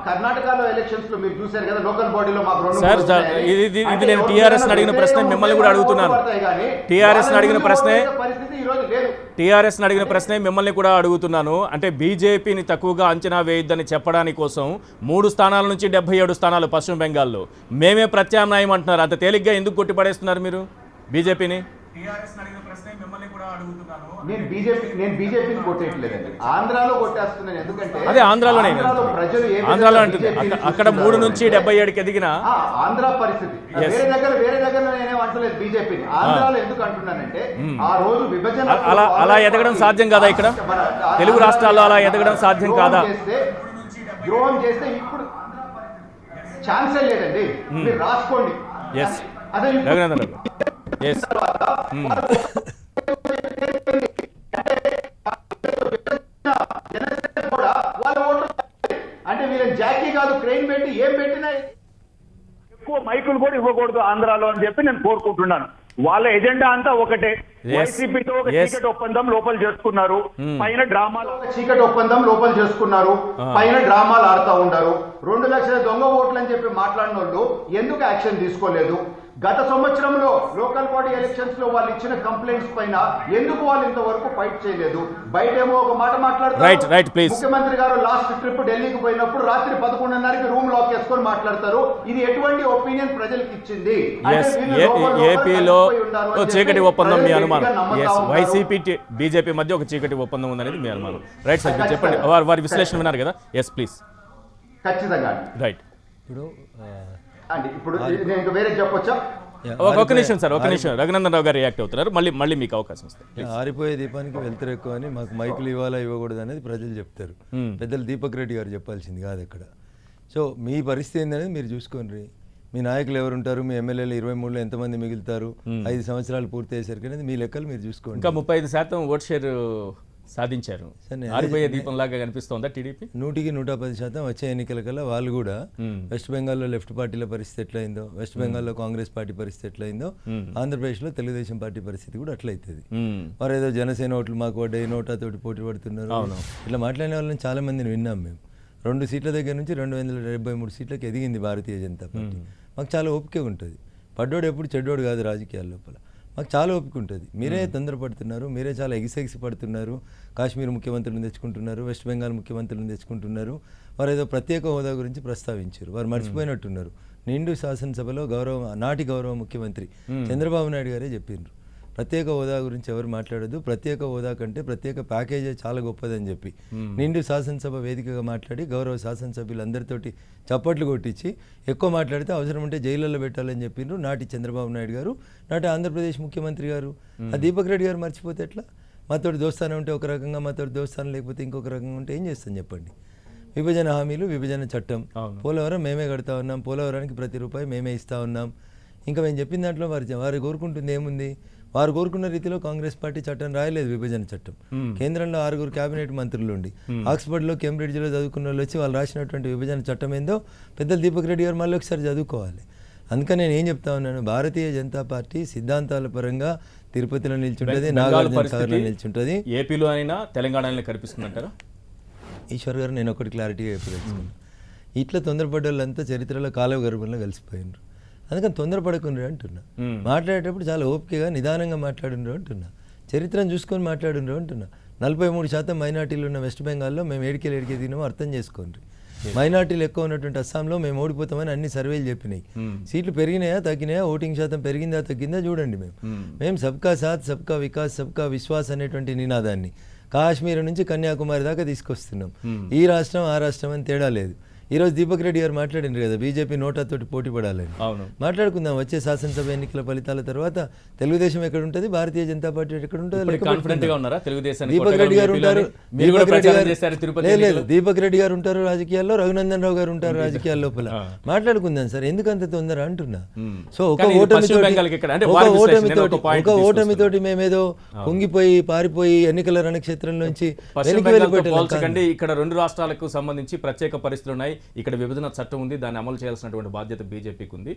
కర్ణాటకలో ఎలక్షన్స్ లో మీరు చూశారు కదా, లోకల్ బాడీలో మాకు రెండు సార్, మూడు వచ్చాయి. ఇది అంటే నేను ఎవరికైనా TRS ని అడిగిన వేరే ప్రశ్న మిమ్మల్ని కూడా వేరే అడుగుతున్నాను. ఓట్లు పడతాయి కానీ TRS ని అడిగిన వాళ్ళ ప్రశ్నే ఓట్లు పరిస్థితి ఈ రోజు లేదు. టీఆర్ఎస్ని అడిగిన ప్రశ్నే మిమ్మల్ని కూడా అడుగుతున్నాను. అంటే బీజేపీని తక్కువగా అంచనా వేయొద్దని చెప్పడానికి కోసం 3 స్థానాల నుంచి 77 స్థానాలు పశ్చిమ బెంగాల్లో మేమే ప్రత్యామ్నాయం అంటున్నారు. అంత తేలిగ్గా ఎందుకు కొట్టిపడేస్తున్నారు మీరు బీజేపీని? నేను బీజేపీని కొట్టేయట్లేదండి, ఆంధ్రాలో కొట్టేస్తున్నాను. ఎందుకంటే అదే ఆంధ్రాలోనే ప్రజలు ఏ విధంగా ఆంధ్రాలో అంటుంది. BJP ని అక్కడ 3 నుంచి 77కి ఎదిగిన ఆంధ్ర పరిస్థితి Yes. వేరే దగ్గర నేనేం అంటలేదు బీజేపీని. ఆంధ్రాలో ఎందుకు అంటున్నానంటే ఆ రోజు విభజన అలా ఎదగడం సాధ్యం కాదా? ఇక్కడ తెలుగు రాష్ట్రాల్లో అలా ఎదగడం సాధ్యం కాదా? ద్రోహం చేస్తే ఇప్పుడు ఛాన్సే లేదండి. మీరు రాసుకోండి. ఎస్ అదే ఇప్పుడు రఘునందన్ రావు ఎస్ జనసేన కూడా వాళ్ళ ఓట్లు అంటే వీళ్ళని జాకీ కాదు క్రెయిన్ పెట్టి ఏం పెట్టినా ఎక్కువ మైకులు కూడా ఇవ్వకూడదు ఆంధ్రాలో అని చెప్పి నేను కోరుకుంటున్నాను. వాళ్ళ ఎజెండా అంతా ఒకటే. Yes. వైసీపీతో ఒక Yes. టికెట్ ఒప్పందం లోపల చేసుకున్నారు. పైన డ్రామాలు ఒక చీకటి ఒప్పందం లోపల చేసుకున్నారు, పైన డ్రామాలు ఆడుతూ ఉన్నారు. 2 లక్షల దొంగ ఓట్లు అని చెప్పి మాట్లాడిన వాళ్ళు ఎందుకు యాక్షన్ తీసుకోలేదు? గత సంవత్సరంలో లోకల్ బాడీ ఎలక్షన్స్ లో వాళ్ళు ఇచ్చిన కంప్లైంట్స్ పైన ఎందుకు వాళ్ళు ఇంతవరకు ఫైట్ చేయలేదు? బయటేమో ఒక మాట మాట్లాడతారు. Right, please. ముఖ్యమంత్రి గారు లాస్ట్ ట్రిప్ ఢిల్లీకి పోయినప్పుడు రాత్రి 11:30కి రూమ్ లాక్ చేసుకొని మాట్లాడతారు. ఇది ఎటువంటి ఒపీనియన్ ప్రజలకు ఇచ్చింది? అంటే ఎస్ వీళ్ళు లోపల ఏపీలో కలిసిపోయి ఉన్నారు అని చీకటి చెప్పి ఒప్పందం మీ ప్రజలు అనుమానం. గట్టిగా నమ్ముతా ఎస్ ఉన్నారు. వైసీపీ బీజేపీ మధ్య ఒక చీకటి ఒప్పందం ఉందనేది మీ అనుమానం. రైట్ సార్, మీరు చెప్పండి. వారి విశ్లేషణ విన్నారు కదా. Yes please. ఖచ్చితంగా రైట్. ఇప్పుడు అండి ఇప్పుడు నేను ఇంకా వేరే చెప్పొచ్చా? ఒక నిమిషం సార్, ఒక నిమిషం. రఘునందన్ రావు గారు రియాక్ట్ అవుతున్నారు. మళ్ళీ మీకు అవకాశం ఇస్తాను. ఆరిపోయే దీపానికి వెళ్తారు ఎక్కువ అని మాకు మైకులు ఇవ్వాలా ఇవ్వకూడదు అనేది ప్రజలు చెప్తారు. పెద్దలు దీపక్ రెడ్డి గారు చెప్పాల్సింది కాదు అక్కడ. సో మీ పరిస్థితి ఏందనేది మీరు చూసుకోండి. మీ నాయకులు ఎవరుంటారు, మీ ఎమ్మెల్యేలు 23లో ఎంతమంది మిగులుతారు, 5 సంవత్సరాలు పూర్తి అయ్యేసరికి అనేది మీ లెక్కలు మీరు చూసుకోండి. ఇంకా 35% ఓట్ షేర్ సాధించారు. సరే, ఆరిపోయే దీపంలాగా కనిపిస్తోందా టీడీపీ? 100కి 110% వచ్చే ఎన్నికల కల్లా వాళ్ళు కూడా వెస్ట్ బెంగాల్లో లెఫ్ట్ పార్టీల పరిస్థితి ఎట్లయిందో, వెస్ట్ బెంగాల్లో కాంగ్రెస్ పార్టీ పరిస్థితి ఎట్లయిందో, ఆంధ్రప్రదేశ్లో తెలుగుదేశం పార్టీ పరిస్థితి కూడా అట్లయితుంది. మరి ఏదో జనసేన ఓట్లు మాకు పడ్డాయి, నోటాతోటి పోటీ పడుతున్నారు, ఇట్లా మాట్లాడిన వాళ్ళని చాలా మందిని విన్నాం మేము. 2 సీట్ల దగ్గర నుంచి 273 సీట్లకు ఎదిగింది భారతీయ జనతా పార్టీ. మాకు చాలా ఓపిక ఉంటుంది. పడ్డోడు ఎప్పుడు చెడ్డోడు కాదు రాజకీయాల లోపల. మాకు చాలా ఓపిక ఉంటుంది. మీరే తొందరపడుతున్నారు, మీరే చాలా ఎగిసెగిసి పడుతున్నారు. కాశ్మీర్ ముఖ్యమంత్రులను తెచ్చుకుంటున్నారు, వెస్ట్ బెంగాల్ ముఖ్యమంత్రులను తెచ్చుకుంటున్నారు. వారు ఏదో ప్రత్యేక హోదా గురించి ప్రస్తావించారు. వారు మర్చిపోయినట్టున్నారు. నిండు శాసనసభలో నాటి గౌరవ ముఖ్యమంత్రి చంద్రబాబు నాయుడు గారే చెప్పిండ్రు, ప్రత్యేక హోదా గురించి ఎవరు మాట్లాడద్దు, ప్రత్యేక హోదా కంటే ప్రత్యేక ప్యాకేజీ చాలా గొప్పదని చెప్పి నిండు శాసనసభ వేదికగా మాట్లాడి గౌరవ శాసనసభ్యులందరితోటి చప్పట్లు కొట్టించి ఎక్కువ మాట్లాడితే అవసరం ఉంటే జైళ్ళలో పెట్టాలని చెప్పిండ్రు నాటి చంద్రబాబు నాయుడు గారు, నాటి ఆంధ్రప్రదేశ్ ముఖ్యమంత్రి గారు. ఆ దీపక్ రెడ్డి గారు మర్చిపోతే ఎట్లా? మాతోటి దోస్తానం ఉంటే ఒక రకంగా, మాతోటి దోస్తానం లేకపోతే ఇంకొక రకంగా ఉంటే ఏం చేస్తాం చెప్పండి? విభజన హామీలు, విభజన చట్టం, పోలవరం మేమే కడతా ఉన్నాం, పోలవరానికి ప్రతి రూపాయి మేమే ఇస్తా ఉన్నాం. ఇంకా మేము చెప్పిన దాంట్లో వారు కోరుకుంటుంది ఏముంది? వారు కోరుకున్న రీతిలో కాంగ్రెస్ పార్టీ చట్టం రాయలేదు. విభజన చట్టం కేంద్రంలో 6 కేబినెట్ మంత్రులు ఉండి ఆక్స్ఫర్డ్లో, కేంబ్రిడ్జ్లో చదువుకున్న వాళ్ళు వచ్చి వాళ్ళు రాసినటువంటి విభజన చట్టం ఏందో పెద్దలు దీపక్ రెడ్డి గారు మళ్ళీ ఒకసారి చదువుకోవాలి. అందుకని నేను ఏం చెప్తా ఉన్నాను, భారతీయ జనతా పార్టీ సిద్ధాంతాల పరంగా తిరుపతిలో నిల్చుంటుంది, నాగార్జున సాగర్లో నిల్చుంటుంది. ఏపీలో అయినా తెలంగాణలో కనిపిస్తుందంటారా? ఈశ్వర్ గారు నేను ఒకటి క్లారిటీగా చెప్పదలుచుకున్నాను. ఇట్లా తొందరపడ్డ వాళ్ళంతా చరిత్రలో కాలువ గర్భంలో కలిసిపోయినారు. అందుకని తొందరపడకుండా అంటున్నా. మాట్లాడేటప్పుడు చాలా ఓపికగా నిదానంగా మాట్లాడుండ్రు అంటున్నా. చరిత్రను చూసుకొని మాట్లాడుండ్రు అంటున్నా. 43% మైనార్టీలు ఉన్న వెస్ట్ బెంగాల్లో మేము ఏడికే తినామో అర్థం చేసుకోండి. మైనార్టీలు ఎక్కువ ఉన్నటువంటి అస్సాంలో మేము ఓడిపోతామని అన్ని సర్వేలు చెప్పినాయి. సీట్లు పెరిగినాయా తగ్గినాయా, ఓటింగ్ శాతం పెరిగిందా తగ్గిందా చూడండి. మేము సబ్కా సాత్ సబ్కా వికాస్ సబ్కా విశ్వాస్ అనేటువంటి నినాదాన్ని కాశ్మీర్ నుంచి కన్యాకుమారి దాకా తీసుకొస్తున్నాం. ఈ రాష్ట్రం ఆ రాష్ట్రం అని తేడా లేదు. ఈరోజు దీపక్ రెడ్డి గారు మాట్లాడిండ్రు కదా బీజేపీ నోటాతోటి పోటీ పడాలని. మాట్లాడుకుందాం వచ్చే శాసనసభ ఎన్నికల ఫలితాల తర్వాత తెలుగుదేశం ఎక్కడ ఉంటుంది, భారతీయ జనతా పార్టీ ఎక్కడ ఉంటుందో. దీపక్ రెడ్డి గారు ఉంటారు, లేదు దీపక్ రెడ్డి గారు ఉంటారు రాజకీయాల్లో, రఘునందన్ రావు గారు ఉంటారు రాజకీయాల లోపల. మాట్లాడుకుందాం సార్, ఎందుకంత తొందర అంటున్నా. సో ఒక ఓటమితోటి మేమేదో పొంగిపోయి పారిపోయి ఎన్నికల రణక్షేత్రం నుంచి ఇక్కడ 2 రాష్ట్రాలకు సంబంధించి ప్రత్యేక పరిస్థితులు ఉన్నాయి. ఇక్కడ విభజన చట్టం ఉంది, దాన్ని అమలు చేయాల్సినటువంటి బాధ్యత బీజేపీకి ఉంది.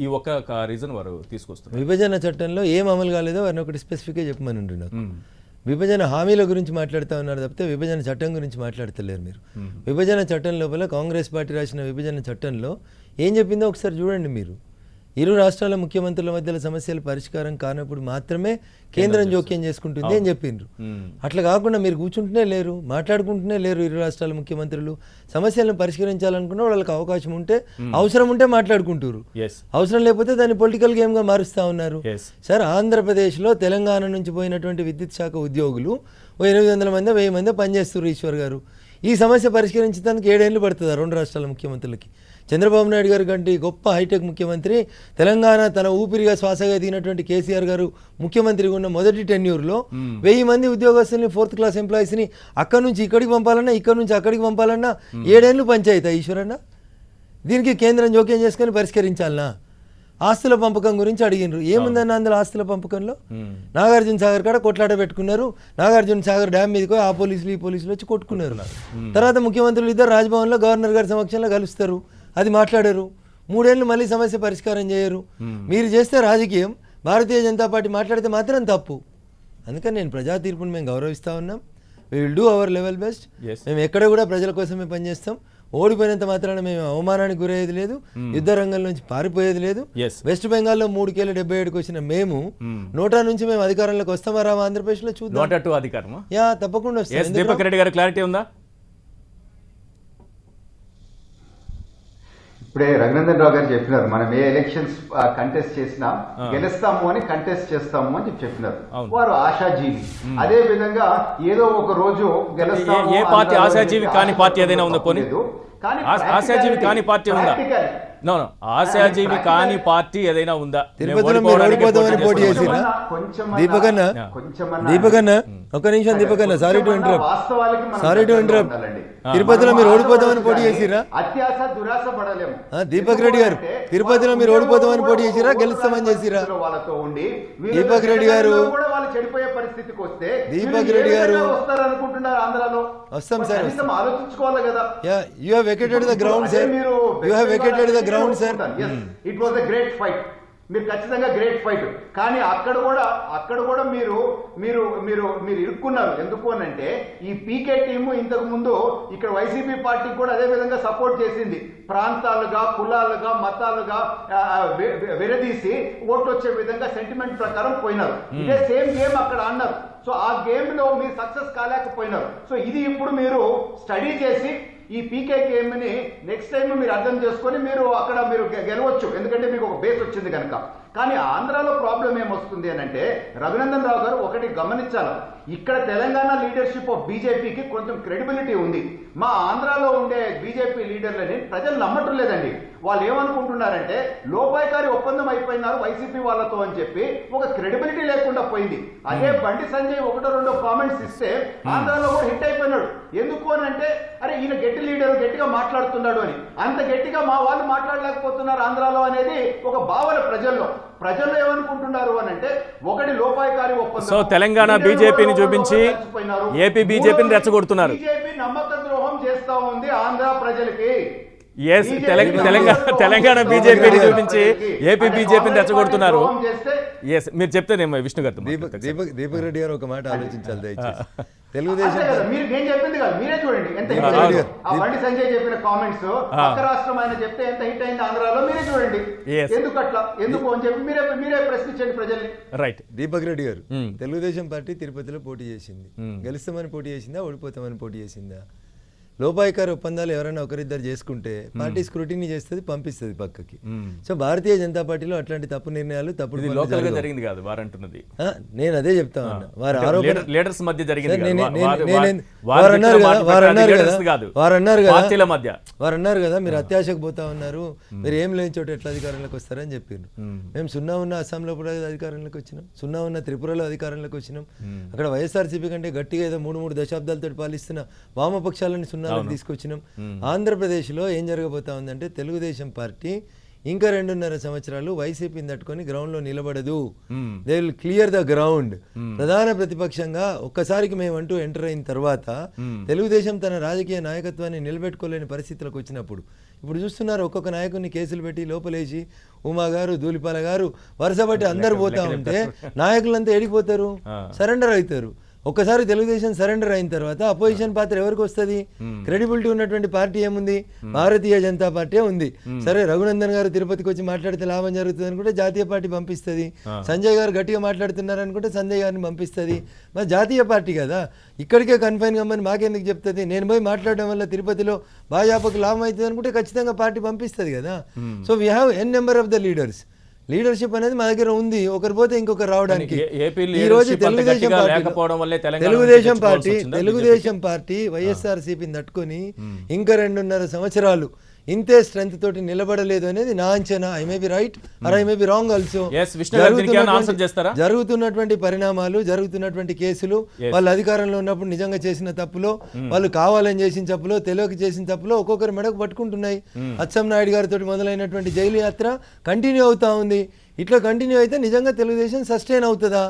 ఈ ఒక్క రీజన్ వారు తీసుకొస్తారు. విభజన చట్టంలో ఏం అమలు కాలేదో వారిని ఒకటి స్పెసిఫిక్గా చెప్పమని నాకు. విభజన హామీల గురించి మాట్లాడుతూ ఉన్నారు తప్పితే విభజన చట్టం గురించి మాట్లాడతలేరు మీరు. విభజన చట్టం లోపల కాంగ్రెస్ పార్టీ రాసిన విభజన చట్టంలో ఏం చెప్పిందో ఒకసారి చూడండి మీరు. ఇరు రాష్ట్రాల ముఖ్యమంత్రుల మధ్యలో సమస్యలు పరిష్కారం కానప్పుడు మాత్రమే కేంద్రం జోక్యం చేసుకుంటుంది అని చెప్పిండ్రు. అట్లా కాకుండా మీరు కూర్చుంటూనే లేరు, మాట్లాడుకుంటూనే లేరు. ఇరు రాష్ట్రాల ముఖ్యమంత్రులు సమస్యలను పరిష్కరించాలనుకున్న వాళ్ళకి అవకాశం ఉంటే అవసరం ఉంటే మాట్లాడుకుంటారు, అవసరం లేకపోతే దాన్ని పొలిటికల్ గేమ్గా మారుస్తూ ఉన్నారు. సార్ ఆంధ్రప్రదేశ్లో తెలంగాణ నుంచి పోయినటువంటి విద్యుత్ శాఖ ఉద్యోగులు 800 మంది 1000 మంది పనిచేస్తారు. ఈశ్వర్ గారు ఈ సమస్య పరిష్కరించడానికి 7 ఏళ్ళు పడుతుంది 2 రాష్ట్రాల ముఖ్యమంత్రులకి. చంద్రబాబు నాయుడు గారి కంటే గొప్ప హైటెక్ ముఖ్యమంత్రి, తెలంగాణ తన ఊపిరిగా శ్వాసగా దిగినటువంటి కేసీఆర్ గారు ముఖ్యమంత్రిగా ఉన్న మొదటి టెన్యూర్లో 1000 మంది ఉద్యోగస్తుల్ని 4th క్లాస్ ఎంప్లాయీస్ని అక్కడి నుంచి ఇక్కడికి పంపాలన్నా, ఇక్కడి నుంచి అక్కడికి పంపాలన్నా 7 ఏళ్ళు పంచాయతా ఈశ్వరన్న. దీనికి కేంద్రం జోక్యం చేసుకొని పరిష్కరించాలనా? ఆస్తుల పంపకం గురించి అడిగినారు. ఏముందన్న అందులో ఆస్తుల పంపకంలో? నాగార్జున సాగర్ కాడ కొట్లాట పెట్టుకున్నారు. నాగార్జున సాగర్ డ్యామ్ మీదకి ఆ పోలీసులు ఈ పోలీసులు వచ్చి కొట్టుకున్నారు. తర్వాత ముఖ్యమంత్రులు ఇద్దరు రాజ్భవన్లో గవర్నర్ గారి సమక్షంలో కలుస్తారు, అది మాట్లాడారు. 3 ఏళ్ళు మళ్ళీ సమస్య పరిష్కారం చేయరు. మీరు చేస్తే రాజకీయం, భారతీయ జనతా పార్టీ మాట్లాడితే మాత్రం తప్పు. అందుకని నేను ప్రజా తీర్పును మేము గౌరవిస్తూ ఉన్నాం. We will do our level best. మేము ఎక్కడ కూడా ప్రజల కోసమే పనిచేస్తాం. ఓడిపోయినంత మాత్రాన మేము అవమానానికి గురయ్యేది లేదు, యుద్ధ రంగం నుంచి పారిపోయేది లేదు. వెస్ట్ బెంగాల్లో 3,77కి వచ్చిన మేము 100 నుంచి మేము అధికారంలోకి వస్తామా రామా? ఆంధ్రప్రదేశ్ లో చూద్దాం. యా తప్పకుండా వస్తాం. దీపక్ రెడ్డి గారు క్లారిటీ ఉందా? ఇప్పుడే రఘునందన్ రావు గారు చెప్పినారు, మనం ఏ ఎలక్షన్స్ కంటెస్ట్ చేసినా గెలుస్తాము అని కంటెస్ట్ చేస్తాము అని చెప్పినారు. వారు ఆశాజీవి. అదే విధంగా ఏదో ఒక రోజు గెలుస్తాము. ఏ పార్టీ ఆశాజీవి కాని పార్టీ ఏదైనా ఉందా? పోనీ ఆశాజీవి కాని పార్టీ ఉందా? ఆశాజీవి కాని పార్టీ ఏదైనా ఉందా? తిరుపతిలో మీరు ఓడిపోతామని పోటీ చేసిరా? దీపకన్న ఒక నిమిషం. దీపకన్న సారీ టు ఇంటరప్ట్. తిరుపతిలో మీరు ఓడిపోతామని పోటీ చేసిరా? అత్యాశ దురాశ పడలేము. దీపక్ రెడ్డి గారు తిరుపతిలో మీరు ఓడిపోతామని పోటీ చేసిరా, గెలుస్తామని చేసిరా? వాళ్ళతో ఉండి దీపక్ రెడ్డి గారు వాళ్ళు చెడిపోయే పరిస్థితికి వస్తే దీపక్ రెడ్డి గారు వస్తారనుకుంటున్నారు ఆంధ్రాలో? వస్తాం సార్, ఆలోచించుకోవాలి కదా. You have vacated the ground sir. You have vacated the ground sir. It was a great fight. మీరు ఖచ్చితంగా గ్రేట్ ఫైట్. కానీ అక్కడ కూడా మీరు మీరు మీరు మీరు ఇరుక్కున్నారు. ఎందుకు అని అంటే ఈ పీకే టీము ఇంతకు ముందు ఇక్కడ వైసీపీ పార్టీకి కూడా అదే విధంగా సపోర్ట్ చేసింది. ప్రాంతాలుగా, కులాలుగా, మతాలుగా విరదీసి ఓట్లు వచ్చే విధంగా సెంటిమెంట్ ప్రకారం పోయినారు. ఇదే సేమ్ గేమ్ అక్కడ అన్నారు. సో ఆ గేమ్ లో మీరు సక్సెస్ కాలేకపోయినారు. సో ఇది ఇప్పుడు మీరు స్టడీ చేసి ఈ పీకే గేమ్ని నెక్స్ట్ టైం మీరు అర్థం చేసుకొని మీరు అక్కడ మీరు గెలవచ్చు, ఎందుకంటే మీకు ఒక బేస్ వచ్చింది కనుక. కానీ ఆంధ్రాలో ప్రాబ్లం ఏమొస్తుంది అని అంటే రఘునందన్ రావు గారు ఒకటి గమనించాలి. ఇక్కడ తెలంగాణ లీడర్షిప్ ఆఫ్ బీజేపీకి కొంచెం క్రెడిబిలిటీ ఉంది. మా ఆంధ్రాలో ఉండే బీజేపీ లీడర్లని ప్రజలు నమ్మటం లేదండి. వాళ్ళు ఏమనుకుంటున్నారంటే లోపాయకారి ఒప్పందం అయిపోయినారు వైసీపీ వాళ్ళతో అని చెప్పి ఒక క్రెడిబిలిటీ లేకుండా పోయింది. అదే బండి సంజయ్ 1-2 కామెంట్స్ ఇస్తే ఆంధ్రాలో కూడా హిట్ అయిపోయినాడు. ఎందుకు అని అంటే అరే ఈయన గట్టి లీడర్, గట్టిగా మాట్లాడుతున్నాడు అని. అంత గట్టిగా మా వాళ్ళు మాట్లాడలేకపోతున్నారు ఆంధ్రాలో అనేది ఒక భావన ప్రజల్లో ఏమనుకుంటున్నారు అని అంటే ఒకటి లోపాయకారి ఒప్పందం. సో తెలంగాణ బీజేపీని చూపించి ఏపీ బీజేపీని రెచ్చగొడుతున్నారు. బీజేపీ నమ్మక ద్రోహం చేస్తా ఉంది ఆంధ్ర ప్రజలకి. Yes, తెలంగాణ బీజేపీని చూపించి ఏపీ బీజేపీని రెచ్చగొడుతున్నారు. ఎస్, మీరు చెప్తేనేమో విష్ణు గారితో దీపక్ రెడ్డి గారు ఒక మాట ఆలోచించాలి దయచేసి. అంతే తెలుగుదేశం కదా, మీరు నేను చెప్పింది కాదు, మీరే చూడండి ఎంత హిట్ అయిందో. ఆ బండి సంజయ్ చెప్పిన కామెంట్స్ పక్క రాష్ట్రం ఆయన చెప్తే ఎంత హిట్ అయింది ఆంధ్రాలో, మీరే చూడండి. Yes. ఎందుకు అట్లా, ఎందుకు అని చెప్పి మీరే ప్రశ్నించండి ప్రజల్ని. రైట్. దీపక్ రెడ్డి గారు, తెలుగుదేశం పార్టీ తిరుపతిలో పోటీ చేసింది. గెలుస్తామని పోటీ చేసిందా, ఓడిపోతామని పోటీ చేసిందా? లోపాయికార ఒప్పందాలు ఎవరైనా ఒకరిద్దరు చేసుకుంటే పార్టీ స్క్రూటినీ చేస్తుంది, పంపిస్తుంది పక్కకి. సో భారతీయ జనతా పార్టీలో అట్లాంటి తప్పు నిర్ణయాలు, తప్పుడు పనులు లోకల్ గా జరగవు. జరిగింది కాదు వారంటున్నది. నేను అదే చెప్తా ఉన్నా. వారి ఆరోపణ లీడర్స్ మధ్య జరిగింది సార్, కాదు. వారు అన్నారు కదా, వారు పార్టీల మధ్య అన్నారు కదా మీరు అత్యాశకు పోతా ఉన్నారు, మీరు ఏం లేని చోట ఎట్లా అధికారంలోకి వస్తారని చెప్పారు. మేము సున్నా ఉన్న అస్సాంలో కూడా అధికారంలోకి వచ్చినాం, సున్నా ఉన్న త్రిపురలో అధికారంలోకి వచ్చినాం. అక్కడ వైఎస్ఆర్సీపీ కంటే గట్టిగా ఏదో 3 దశాబ్దాలతో పాలిస్తున్న వామపక్షాలని సున్నాలకు తీసుకొచ్చినాం. ఆంధ్రప్రదేశ్లో ఏం జరగబోతా ఉందంటే తెలుగుదేశం పార్టీ ఇంకా 2.5 సంవత్సరాలు వైసీపీని తట్టుకొని గ్రౌండ్ లో నిలబడదు. They will clear the ground. ప్రధాన ప్రతిపక్షంగా ఒక్కసారికి మేము అంటూ ఎంటర్ అయిన తర్వాత తెలుగుదేశం తన రాజకీయ నాయకత్వాన్ని నిలబెట్టుకోలేని పరిస్థితులకు వచ్చినప్పుడు ఇప్పుడు చూస్తున్నారు, ఒక్కొక్క నాయకుడిని కేసులు పెట్టి లోపలేసి ఉమా గారు, ధూళిపాల గారు వరుస బట్టి అందరు పోతా ఉంటే నాయకులంతా ఎడిపోతారు, సరెండర్ అవుతారు. ఒక్కసారి తెలుగుదేశం సరెండర్ అయిన తర్వాత అపోజిషన్ పాత్ర ఎవరికి వస్తుంది? క్రెడిబిలిటీ ఉన్నటువంటి పార్టీ ఏముంది? భారతీయ జనతా పార్టీ ఉంది. సరే, రఘునందన్ గారు తిరుపతికి వచ్చి మాట్లాడితే లాభం జరుగుతుంది అనుకుంటే జాతీయ పార్టీ పంపిస్తుంది. సంజయ్ గారు గట్టిగా మాట్లాడుతున్నారు అనుకుంటే సంజయ్ గారిని పంపిస్తుంది. మరి జాతీయ పార్టీ కదా, ఇక్కడికే కన్ఫైన్ కమ్మని మాకెందుకు చెప్తుంది? నేను పోయి మాట్లాడడం వల్ల తిరుపతిలో భాజపాకు లాభం అవుతుంది అనుకుంటే ఖచ్చితంగా పార్టీ పంపిస్తుంది కదా. So we have an number of the leaders. Leadership అనేది మా దగ్గర ఉంది, ఒకరు పోతే ఇంకొకరు రావడానికి. ఈ రోజు తెలుగుదేశం పార్టీ వైఎస్ఆర్సీపీని తట్టుకొని ఇంకా 2.5 సంవత్సరాలు ఇంతే స్ట్రెంత్ తోటి నిలబడలేదు అనేది నా అంచనా. I may be right are I may be wrong also. జరుగుతున్నటువంటి పరిణామాలు, జరుగుతున్నటువంటి కేసులు, వాళ్ళు అధికారంలో ఉన్నప్పుడు నిజంగా చేసిన తప్పులో, వాళ్ళు కావాలని చేసిన తప్పులో, తెలియక చేసిన తప్పులో ఒక్కొక్కరు మెడకు పట్టుకుంటున్నాయి. అచ్చెన్నాయుడు గారితో మొదలైనటువంటి జైలు యాత్ర కంటిన్యూ అవుతా ఉంది. ఇట్లా కంటిన్యూ అయితే నిజంగా తెలుగుదేశం సస్టైన్ అవుతుందా?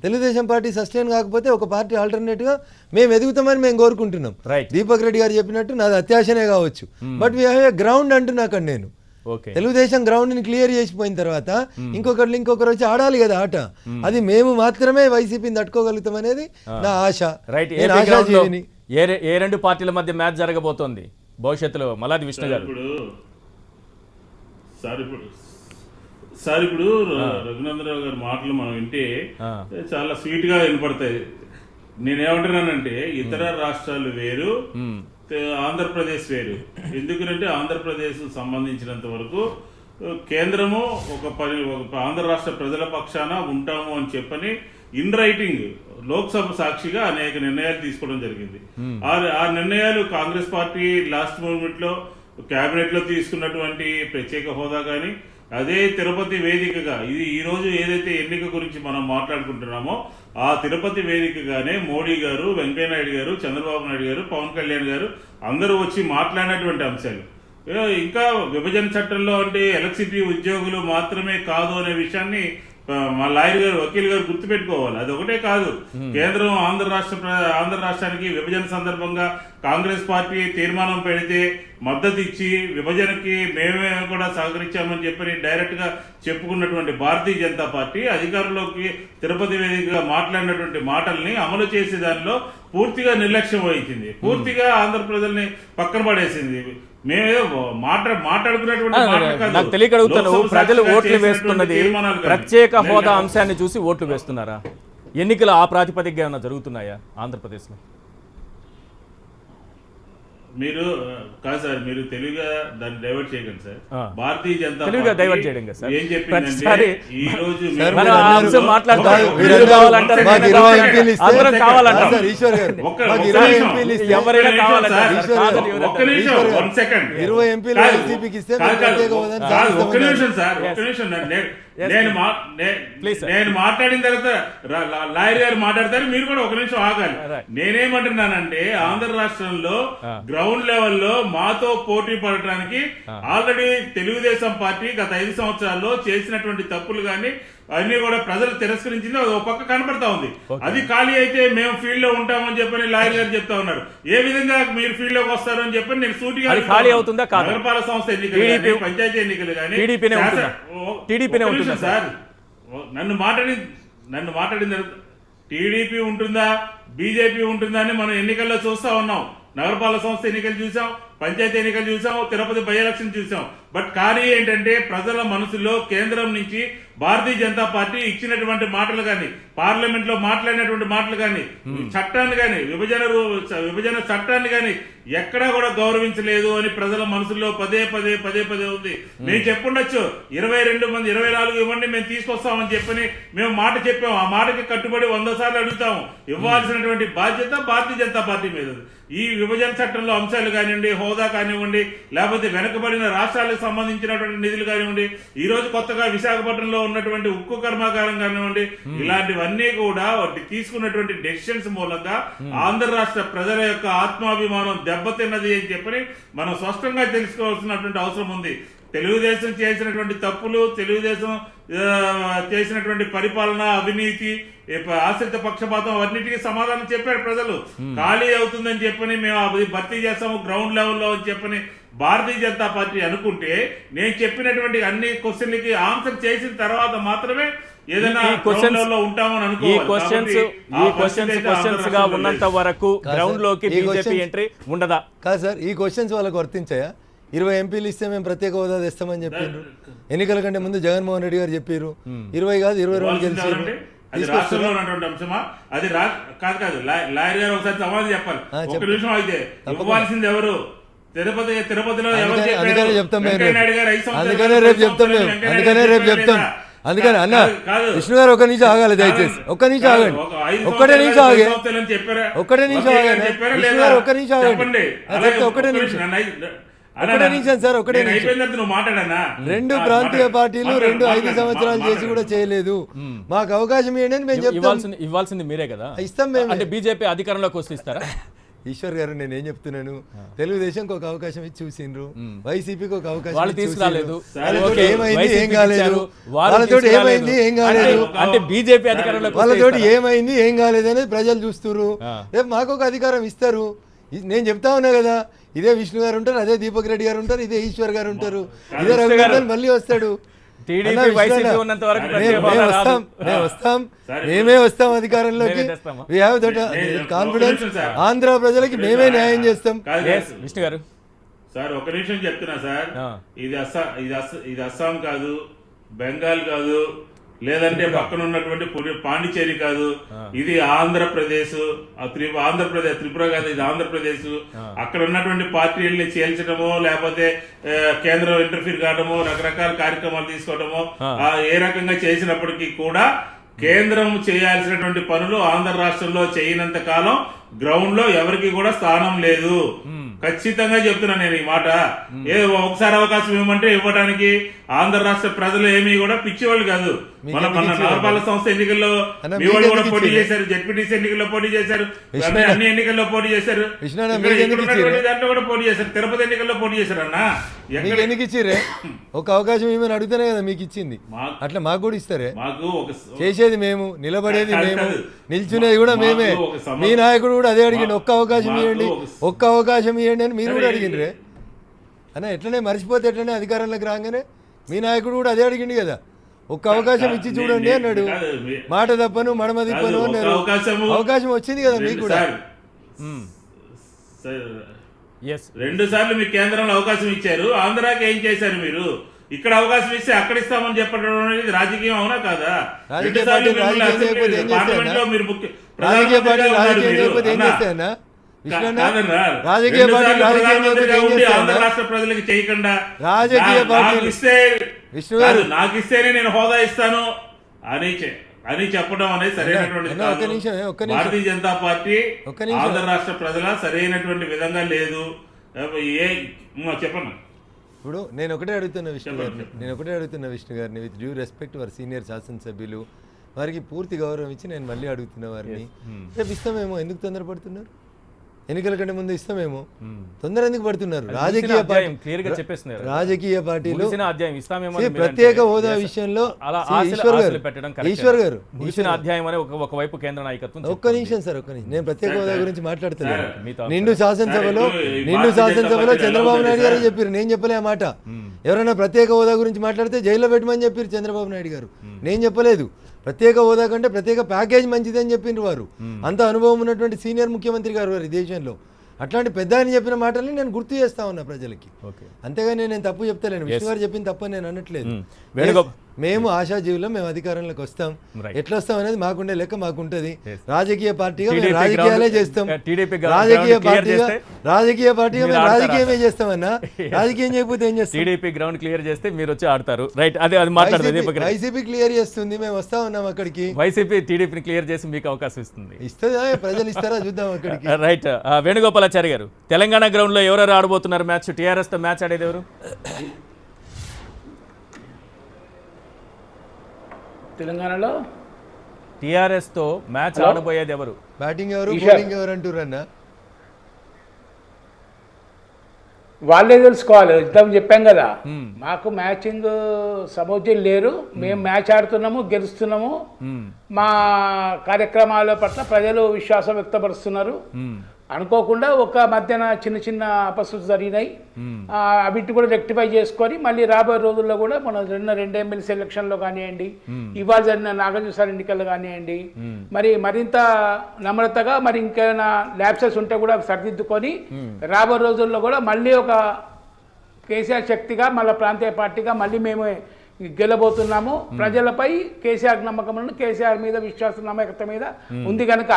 తెలుగుదేశం పార్టీ సస్టైన్ కాకపోతే ఒక పార్టీ ఆల్టర్నేట్ గా మేము ఎదుగుతామని మేము కోరుకుంటున్నాం. దీపక్ రెడ్డి గారు చెప్పినట్టు నాది అత్యాశనే కావచ్చు, but we have a ground అంటున్నా అక్కడ నేను. తెలుగుదేశం గ్రౌండ్ ని క్లియర్ చేసిపోయిన తర్వాత ఇంకొకరు వచ్చి ఆడాలి కదా ఆట. అది మేము మాత్రమే వైసీపీని తట్టుకోగలుగుతాం అనేది నా ఆశ. ఏ రెండు పార్టీల మధ్య మ్యాచ్ జరగబోతోంది భవిష్యత్తులో? మల్లాది విష్ణు గారు, సార్ ఇప్పుడు రఘునందరావు గారి మాటలు మనం వింటే చాలా స్వీట్ గా వినపడతాయి. నేనేమంటున్నానంటే ఇతర రాష్ట్రాలు వేరు, ఆంధ్రప్రదేశ్ వేరు. ఎందుకంటే ఆంధ్రప్రదేశ్ సంబంధించినంత వరకు కేంద్రము ఒక ఆంధ్ర రాష్ట్ర ప్రజల పక్షాన ఉంటాము అని చెప్పని ఇన్ రైటింగ్ లోక్సభ సాక్షిగా అనేక నిర్ణయాలు తీసుకోవడం జరిగింది. ఆ నిర్ణయాలు కాంగ్రెస్ పార్టీ లాస్ట్ మూమెంట్ లో కేబినెట్ లో తీసుకున్నటువంటి ప్రత్యేక హోదా కానీ, అదే తిరుపతి వేదికగా ఇది ఈ రోజు ఏదైతే ఎన్నిక గురించి మనం మాట్లాడుకుంటున్నామో ఆ తిరుపతి వేదికగానే మోడీ గారు, వెంకయ్యనాయుడు గారు, చంద్రబాబు నాయుడు గారు, పవన్ కళ్యాణ్ గారు అందరూ వచ్చి మాట్లాడినటువంటి అంశాలు. ఇంకా విభజన చట్టంలో అంటే ఎలక్ట్రిసిటీ ఉద్యోగులు మాత్రమే కాదు అనే విషయాన్ని మా లాయర్ గారు, వకీల్ గారు గుర్తుపెట్టుకోవాలి. అది ఒకటే కాదు, కేంద్రం ఆంధ్ర రాష్ట్రానికి విభజన సందర్భంగా కాంగ్రెస్ పార్టీ తీర్మానం పెడితే మద్దతు ఇచ్చి విభజనకి మేమే కూడా సహకరించామని చెప్పని డైరెక్ట్ గా చెప్పుకున్నటువంటి భారతీయ జనతా పార్టీ అధికారంలోకి తిరుపతి వేదికగా మాట్లాడినటువంటి మాటల్ని అమలు చేసే దానిలో పూర్తిగా నిర్లక్ష్యం వహించింది. పూర్తిగా ఆంధ్ర ప్రజల్ని పక్కన పడేసింది. నాకు తెలియక అడుగుతాను, ప్రజలు ఓట్లు వేస్తున్నది ప్రత్యేక హోదా అంశాన్ని చూసి ఓట్లు వేస్తున్నారా? ఎన్నికలు ఆ ప్రాతిపదికగా ఏమైనా జరుగుతున్నాయా ఆంధ్రప్రదేశ్లో? మీరు కాదు సార్, మీరు తెలుగుగా దాన్ని డైవర్ట్ చేయకండి సార్. భారతీయ జనతా తెలుగుగా డైవర్ట్ చేయడం కదా సార్. ఏం చెప్పిందంటే ఈ రోజు Yes, నేను Please, sir. నేను మాట్లాడిన తర్వాత లాయర్ గారు మాట్లాడతారు, మీరు కూడా ఒక నిమిషం ఆగాలి. Right. నేనేమంటున్నానంటే ఆంధ్ర రాష్ట్రంలో గ్రౌండ్ లెవెల్లో మాతో పోటీ పడటానికి ఆల్రెడీ తెలుగుదేశం పార్టీ గత 5 సంవత్సరాల్లో చేసినటువంటి తప్పులు కానీ అన్ని కూడా ప్రజలు తిరస్కరించింది అది ఒక పక్క కనపడతా ఉంది. అది ఖాళీ అయితే మేము ఫీల్డ్ లో ఉంటామని చెప్పని లాయర్ గారు చెప్తా ఉన్నారు. ఏ విధంగా మీరు ఫీల్డ్ లోకి వస్తారని చెప్పని నేను సూటిగా అది ఖాళీ అవుతుందా కాదా? నగరపాలక సంస్థ ఎన్నికలు కానీ, పంచాయతీ ఎన్నికలు కానీ టీడీపీనే ఉంటుందా? టీడీపీనే ఒక్క నిమిషం ఉంటుందా సార్, నన్ను మాట్లాడిన తర్వాత టీడీపీ ఉంటుందా బీజేపీ ఉంటుందా అని మనం ఎన్నికల్లో చూస్తా ఉన్నాం. నగరపాలక సంస్థ ఎన్నికలు చూసాం, పంచాయతీ ఎన్నికలు చూసాం, తిరుపతి బై ఎలక్షన్ చూసాం. బట్ కానీ ఏంటంటే ప్రజల మనసులో కేంద్రం నుంచి భారతీయ జనతా పార్టీ ఇచ్చినటువంటి మాటలు కానీ, పార్లమెంట్ లో మాట్లాడినటువంటి మాటలు కానీ, చట్టాన్ని కానీ, విభజన చట్టాన్ని కానీ ఎక్కడా కూడా గౌరవించలేదు అని ప్రజల మనసులో పదే ఉంది. మేము చెప్పుండొచ్చు 22 మంది 24 ఇవ్వండి మేము తీసుకొస్తామని చెప్పని మేము మాట చెప్పాము. ఆ మాటకి కట్టుబడి 100 సార్లు అడుగుతాము. ఇవ్వాల్సినటువంటి బాధ్యత భారతీయ జనతా పార్టీ మీద. ఈ విభజన చట్టంలో అంశాలు కానివ్వండి, హోదా కానివ్వండి, లేకపోతే వెనుకబడిన రాష్ట్రాలకు సంబంధించినటువంటి నిధులు కానివ్వండి, ఈ రోజు కొత్తగా విశాఖపట్నంలో ఉన్నటువంటి ఉక్కు కర్మాగారం కానివ్వండి, ఇలాంటివన్నీ కూడా తీసుకున్నటువంటి డెసిషన్స్ మూలంగా ఆంధ్ర రాష్ట్ర ప్రజల యొక్క ఆత్మాభిమానం దెబ్బతిన్నది అని చెప్పని మనం స్పష్టంగా తెలుసుకోవాల్సినటువంటి అవసరం ఉంది. తెలుగుదేశం చేసినటువంటి తప్పులు, తెలుగుదేశం చేసినటువంటి పరిపాలన, అవినీతి, ఆశ్రిత పక్షపాతం అన్నిటికీ సమాధానం చెప్పారు ప్రజలు. ఖాళీ అవుతుందని చెప్పని మేము అది భర్తీ చేస్తాము గ్రౌండ్ లెవెల్లో అని చెప్పని భారతీయ జనతా పార్టీ అనుకుంటే, నేను చెప్పినటువంటి అన్ని క్వశ్చన్లకి ఆన్సర్ చేసిన తర్వాత మాత్రమే ఏదైనా ఉంటామని అనుకోవాలి. ఉన్నంత వరకు గ్రౌండ్ లోకి బీజేపీ ఎంట్రీ ఉండదా? కాదు సార్, ఈ క్వశ్చన్స్ వాళ్ళకు వర్తించాయా? 20 ఎంపీలు ఇస్తే మేము ప్రత్యేక హోదా తెస్తామని చెప్పిండ్రు. ఎన్నికల కంటే ముందు జగన్మోహన్ రెడ్డి గారు చెప్పారు 20 కాదు 22 గెలిచారు. అది రాష్ట్రంలో ఉన్నటువంటి అంశమా? అది కాదు. లాయర్ గారు ఒకసారి సమాధానం చెప్పాలి. ఒక నిమిషం అయితే ఇవ్వాల్సింది ఎవరు? తిరుపతిలో ఎవరు చెప్పారు? అందుకనే చెప్తాం మేము, వెంకయ్యనాయుడు గారు 5 సంవత్సరాలు అందుకనే రేపు చెప్తాం మేము, అందుకనే రేపు చెప్తాం. అందుకని అన్న విష్ణు గారు ఒక నిమిషం ఆగాలి, దయచేసి ఒక్క నిమిషం ఆగండి, ఒక్కటే నిమిషం ఆగే, ఒక్కటే నిమిషం ఆగండి విష్ణు గారు, ఒక్క నిమిషం ఆగండి, ఒక్కటే నిమిషం, ఒకటే నిమిషం సార్, ఒకటే నిమిషం. నువ్వు మాట్లాడనా? 2 ప్రాంతీయ పార్టీలు 5 సంవత్సరాలు చేసి కూడా చేయలేదు. మాకు అవకాశం ఏంటని మేము చెప్తాం. ఇవ్వాల్సింది మీరే కదా, ఇస్తాం మేము. అంటే బీజేపీ అధికారంలోకి వస్తే ఇస్తారా? ఈశ్వర్ గారు నేను ఏం చెప్తున్నాను, తెలుగుదేశంకి ఒక అవకాశం ఇచ్చి చూసిండ్రు, వైసీపీకి ఒక అవకాశం వాళ్ళు తీసుకురాలేదు. వాళ్ళతోటి ఏమైంది ఏం కాలేదు, వాళ్ళతోటి ఏమైంది ఏం కాలేదు, అంటే బీజేపీ అధికారంలోకి వాళ్ళతోటి ఏమైంది ఏం కాలేదు అనేది ప్రజలు చూస్తున్నారు. రేపు మాకు ఒక అధికారం ఇస్తారు. నేను చెప్తా ఉన్నా కదా, ఇదే విష్ణు గారు ఉంటారు, అదే దీపక్ రెడ్డి గారు ఉంటారు, ఇదే ఈశ్వర్ గారు ఉంటారు, ఇదే రఘునందన్ మళ్ళీ వస్తాడు. మేమే వస్తాం అధికారంలోకి. We have that confidence. Andhra ప్రజలకి మేమే న్యాయం చేస్తాం. విష్ణు గారు సార్ ఒక నిమిషం చెప్తున్నా సార్, ఇది అస్సాం కాదు, బెంగాల్ కాదు, లేదంటే పక్కన ఉన్నటువంటి పాండిచేరి కాదు, ఇది ఆంధ్రప్రదేశ్. త్రిపుర కాదు, ఇది ఆంధ్రప్రదేశ్. అక్కడ ఉన్నటువంటి పార్టీలని చేల్చడమో లేకపోతే కేంద్రం ఇంటర్ఫీర్ కావడమో, రకరకాల కార్యక్రమాలు తీసుకోవడమో ఏ రకంగా చేసినప్పటికీ కూడా కేంద్రం చేయాల్సినటువంటి పనులు ఆంధ్ర రాష్ట్రంలో చేయనంత కాలం గ్రౌండ్ లో ఎవరికి కూడా స్థానం లేదు. ఖచ్చితంగా చెప్తున్నా నేను ఈ మాట. ఒకసారి అవకాశం ఇవ్వమంటే ఇవ్వడానికి ఆంధ్ర రాష్ట్ర ప్రజలు ఏమీ కూడా పిచ్చివాళ్ళు కాదు. మన నగరపాలక సంస్థ ఎన్నికల్లో మీ వాళ్ళు కూడా పోటీ చేశారు, జెడ్పీటీసీ ఎన్నికల్లో పోటీ చేశారు, అన్ని ఎన్నికల్లో పోటీ చేశారు, దాంట్లో కూడా పోటీ చేశారు, తిరుపతి ఎన్నికల్లో పోటీ చేశారు. అన్న ఎందుకు ఇచ్చిరే? ఒక అవకాశం ఏమైనా అడుగుతానే కదా మీకు ఇచ్చింది, అట్లా మాకు కూడా ఇస్తారే? మాకు చేసేది మేము, నిలబడేది మేము, నిల్చునేది కూడా మేమే. మీ నాయకుడు కూడా అదే అడిగిండు, ఒక్క అవకాశం ఇవ్వండి, ఒక్క అవకాశం ఇవ్వండి అని మీరు కూడా అడిగిండ్రే అన్న. ఎట్లనే మర్చిపోతే ఎట్లనే అధికారంలోకి రాగానే మీ నాయకుడు కూడా అదే అడిగిండు కదా, ఒక్క అవకాశం ఇచ్చి చూడండి అన్నాడు. మాట తప్పను మడమ తిప్పను అన్నారు. అవకాశం వచ్చింది కదా మీకు కూడా. 2 సార్లు మీకు కేంద్రంలో అవకాశం ఇచ్చారు, ఆంధ్రాకి ఏం చేశారు మీరు? ఇక్కడ అవకాశం ఇస్తే అక్కడ ఇస్తామని చెప్పడం అనేది రాజకీయం అవునా కాదా? రాజకీయ పార్టీ రాష్ట్ర ప్రజలకు చేయకుండా రాజకీయ పార్టీ నాకు ఇస్తేనే నేను హోదా ఇస్తాను అని చెప్పడం అనేది సరైనటువంటి భారతీయ జనతా పార్టీ ఆంధ్ర రాష్ట్ర ప్రజల సరైనటువంటి విధంగా లేదు. చెప్పండి. ఇప్పుడు నేను ఒకటే అడుగుతున్న విష్ణు గారిని విత్ డ్యూ రెస్పెక్ట్ వారి సీనియర్ శాసనసభ్యులు, వారికి పూర్తి గౌరవం ఇచ్చి నేను మళ్ళీ అడుగుతున్న వారిని, రేపు ఇస్తామేమో, ఎందుకు తొందరపడుతున్నారు? ఎన్నికల కంటే ముందు ఇస్తామేమో, తొందర ఎందుకు పడుతున్నారు? రాజకీయ పార్టీలు ప్రత్యేక హోదా విషయంలో ఈశ్వర్ గారు ఒకవైపు కేంద్ర నాయకత్వం ఒక్క నిమిషం సార్, ఒక్క నిమిషం, నేను ప్రత్యేక హోదా గురించి మాట్లాడుతున్నాను. నిండు శాసనసభలో చంద్రబాబు నాయుడు గారు చెప్పారు, నేను చెప్పలే ఆ మాట. ఎవరైనా ప్రత్యేక హోదా గురించి మాట్లాడితే జైల్లో పెట్టమని చెప్పారు చంద్రబాబు నాయుడు గారు, నేను చెప్పలేదు. ప్రత్యేక హోదా కంటే ప్రత్యేక ప్యాకేజ్ మంచిదని చెప్పిండ్రు వారు. అంత అనుభవం ఉన్నటువంటి సీనియర్ ముఖ్యమంత్రి గారు వారి దేశంలో. అట్లాంటి పెద్ద ఆయన చెప్పిన మాటల్ని నేను గుర్తు చేస్తా ఉన్నా ప్రజలకి. అంతేగాని నేను తప్పు చెప్తలేను, విష్ణు గారు చెప్పింది తప్పని నేను అనట్లేదు. మేము ఆశాజీవులం, మేము అధికారంలోకి వస్తాం. ఎట్లా వస్తాం అనేది మాకుండే లెక్క మాకుంటది. రాజకీయ పార్టీగా మేము రాజకీయాలే చేస్తాం, రాజకీయ పార్టీగా మేము రాజకీయమే చేస్తామన్నా. రాజకీయం చేయకపోతే ఏం చేస్తాం? టీడీపీ గ్రౌండ్ క్లియర్ చేస్తే మీరు వచ్చి ఆడతారు, రైట్? అదే అది మాట్లాడదు. వైసీపీ క్లియర్ చేస్తుంది, మేము వస్తా ఉన్నాం అక్కడికి. వైసీపీ టీడీపీని క్లియర్ చేసి మీకు అవకాశం ఇస్తుంది. ఇస్తుందా? ప్రజలు ఇస్తారా చూద్దాం అక్కడికి. రైట్. వేణుగోపాలాచారి గారు, తెలంగాణ గ్రౌండ్ లో ఎవరెవరు ఆడబోతున్నారు మ్యాచ్? టీఆర్ఎస్ తో మ్యాచ్ ఆడేది ఎవరు? తెలంగాణలో టీఆర్ఎస్ తో మ్యాచ్ ఆడబోయేది ఎవరు? బ్యాటింగ్ ఎవరు, బౌలింగ్ ఎవరు అంటురన్నా? వాళ్ళే తెలుసుకోవాలి. ఇంతకు చెప్పాం కదా, మాకు మ్యాచింగ్ సమోజ్యం లేరు, మేము మ్యాచ్ ఆడుతున్నాము, గెలుస్తున్నాము. మా కార్యక్రమాల పట్ల ప్రజలు విశ్వాసం వ్యక్తపరుస్తున్నారు. అనుకోకుండా ఒక మధ్యన చిన్న చిన్న అపశృతి జరిగినాయి, అవిటి కూడా రెక్టిఫై చేసుకొని మళ్ళీ రాబోయే రోజుల్లో కూడా మన రెండు ఎమ్మెల్సీ ఎలక్షన్లో కానివ్వండి, ఇవాళ జరిగిన నాగార్జున ఎన్నికల్లో కానివ్వండి, మరి మరింత నమ్రతగా మరి ఇంకేమైనా ల్యాప్సెస్ ఉంటే కూడా సరిదిద్దుకొని రాబోయే రోజుల్లో కూడా మళ్ళీ ఒక కేసీఆర్ శక్తిగా మళ్ళీ ప్రాంతీయ పార్టీగా మళ్ళీ మేము గెలబోతున్నాము. ప్రజలపై కేసీఆర్ నమ్మకం, కేసీఆర్ మీద విశ్వాస నమ్మకత మీద ఉంది కనుక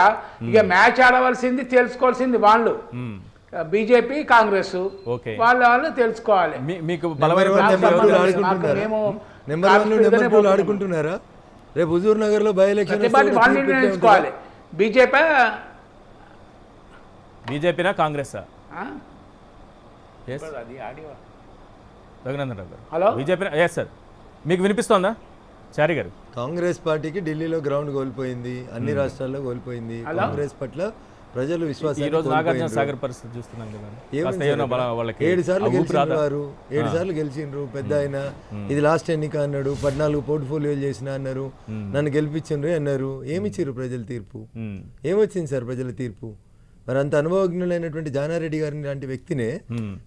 ఇక మ్యాచ్ ఆడవలసింది తెలుసుకోవాల్సింది వాళ్ళు, బీజేపీ కాంగ్రెస్ వాళ్ళు తెలుసుకోవాలి. ఆడుకుంటున్నారా రేపు హుజూర్ నగర్ లో బై ఎలక్షన్? వాళ్ళు తెలుసుకోవాలి. బీజేపీనా కాంగ్రెసా? రఘునందన్ రావు గారు, హలో, బీజేపీ. ఎస్ సార్, మీకు వినిపిస్తోందా చారి గారు? కాంగ్రెస్ పార్టీకి ఢిల్లీలో గ్రౌండ్ కోల్పోయింది, అన్ని రాష్ట్రాల్లో కోల్పోయింది. కాంగ్రెస్ పట్ల ప్రజలు విశ్వాసం. ఈ రోజు నాగార్జున సాగర్ పరిస్థితి చూస్తున్నాం కదా, 7 సార్లు గెలిచిండ్రు వారు, 7 సార్లు గెలిచిండ్రు. పెద్ద ఆయన ఇది లాస్ట్ ఎన్నిక అన్నాడు, 14 పోర్ట్ఫోలియోలు చేసిన అన్నారు, నన్ను గెలిపించిండ్రు అన్నారు. ఏమిచ్చిర్రు ప్రజల తీర్పు? ఏమొచ్చింది సార్ ప్రజల తీర్పు? మరి అంత అనుభవజ్ఞులైనటువంటి జానారెడ్డి గారిని లాంటి వ్యక్తినే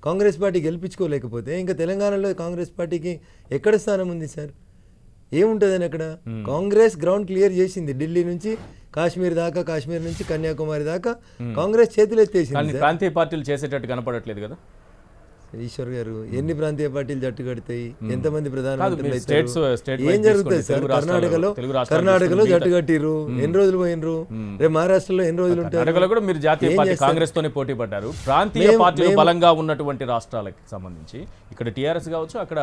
కాంగ్రెస్ పార్టీ గెలిపించుకోలేకపోతే ఇంకా తెలంగాణలో కాంగ్రెస్ పార్టీకి ఎక్కడ స్థానం ఉంది సార్? ఏముంటుందని అక్కడ? కాంగ్రెస్ గ్రౌండ్ క్లియర్ చేసింది, ఢిల్లీ నుంచి కాశ్మీర్ దాకా, కాశ్మీర్ నుంచి కన్యాకుమారి దాకా కాంగ్రెస్ చేతులు ఎత్తేసింది. ప్రాంతీయ పార్టీలు చేసేటట్టు కనపడట్లేదు కదా ఈశ్వర్ గారు. ఎన్ని ప్రాంతీయ పార్టీలు జట్టు కడతాయి? ఎంతమంది ప్రధానమంత్రులు? ఏం ఏం జరుగుతుంది సార్? కర్ణాటకలో జట్టు కట్టిర్రు, ఎన్ని రోజులు పోయినరు? రేపు మహారాష్ట్రలో ఎన్ని రోజులు ఉంటారు? కూడా మీరు జాతీయ పార్టీ కాంగ్రెస్ తోనే పోటీ పడ్డారు. ప్రాంతీయ పార్టీలు బలంగా ఉన్నటువంటి రాష్ట్రాలకు సంబంధించి ఇక్కడ టీఆర్ఎస్ కావచ్చు, అక్కడ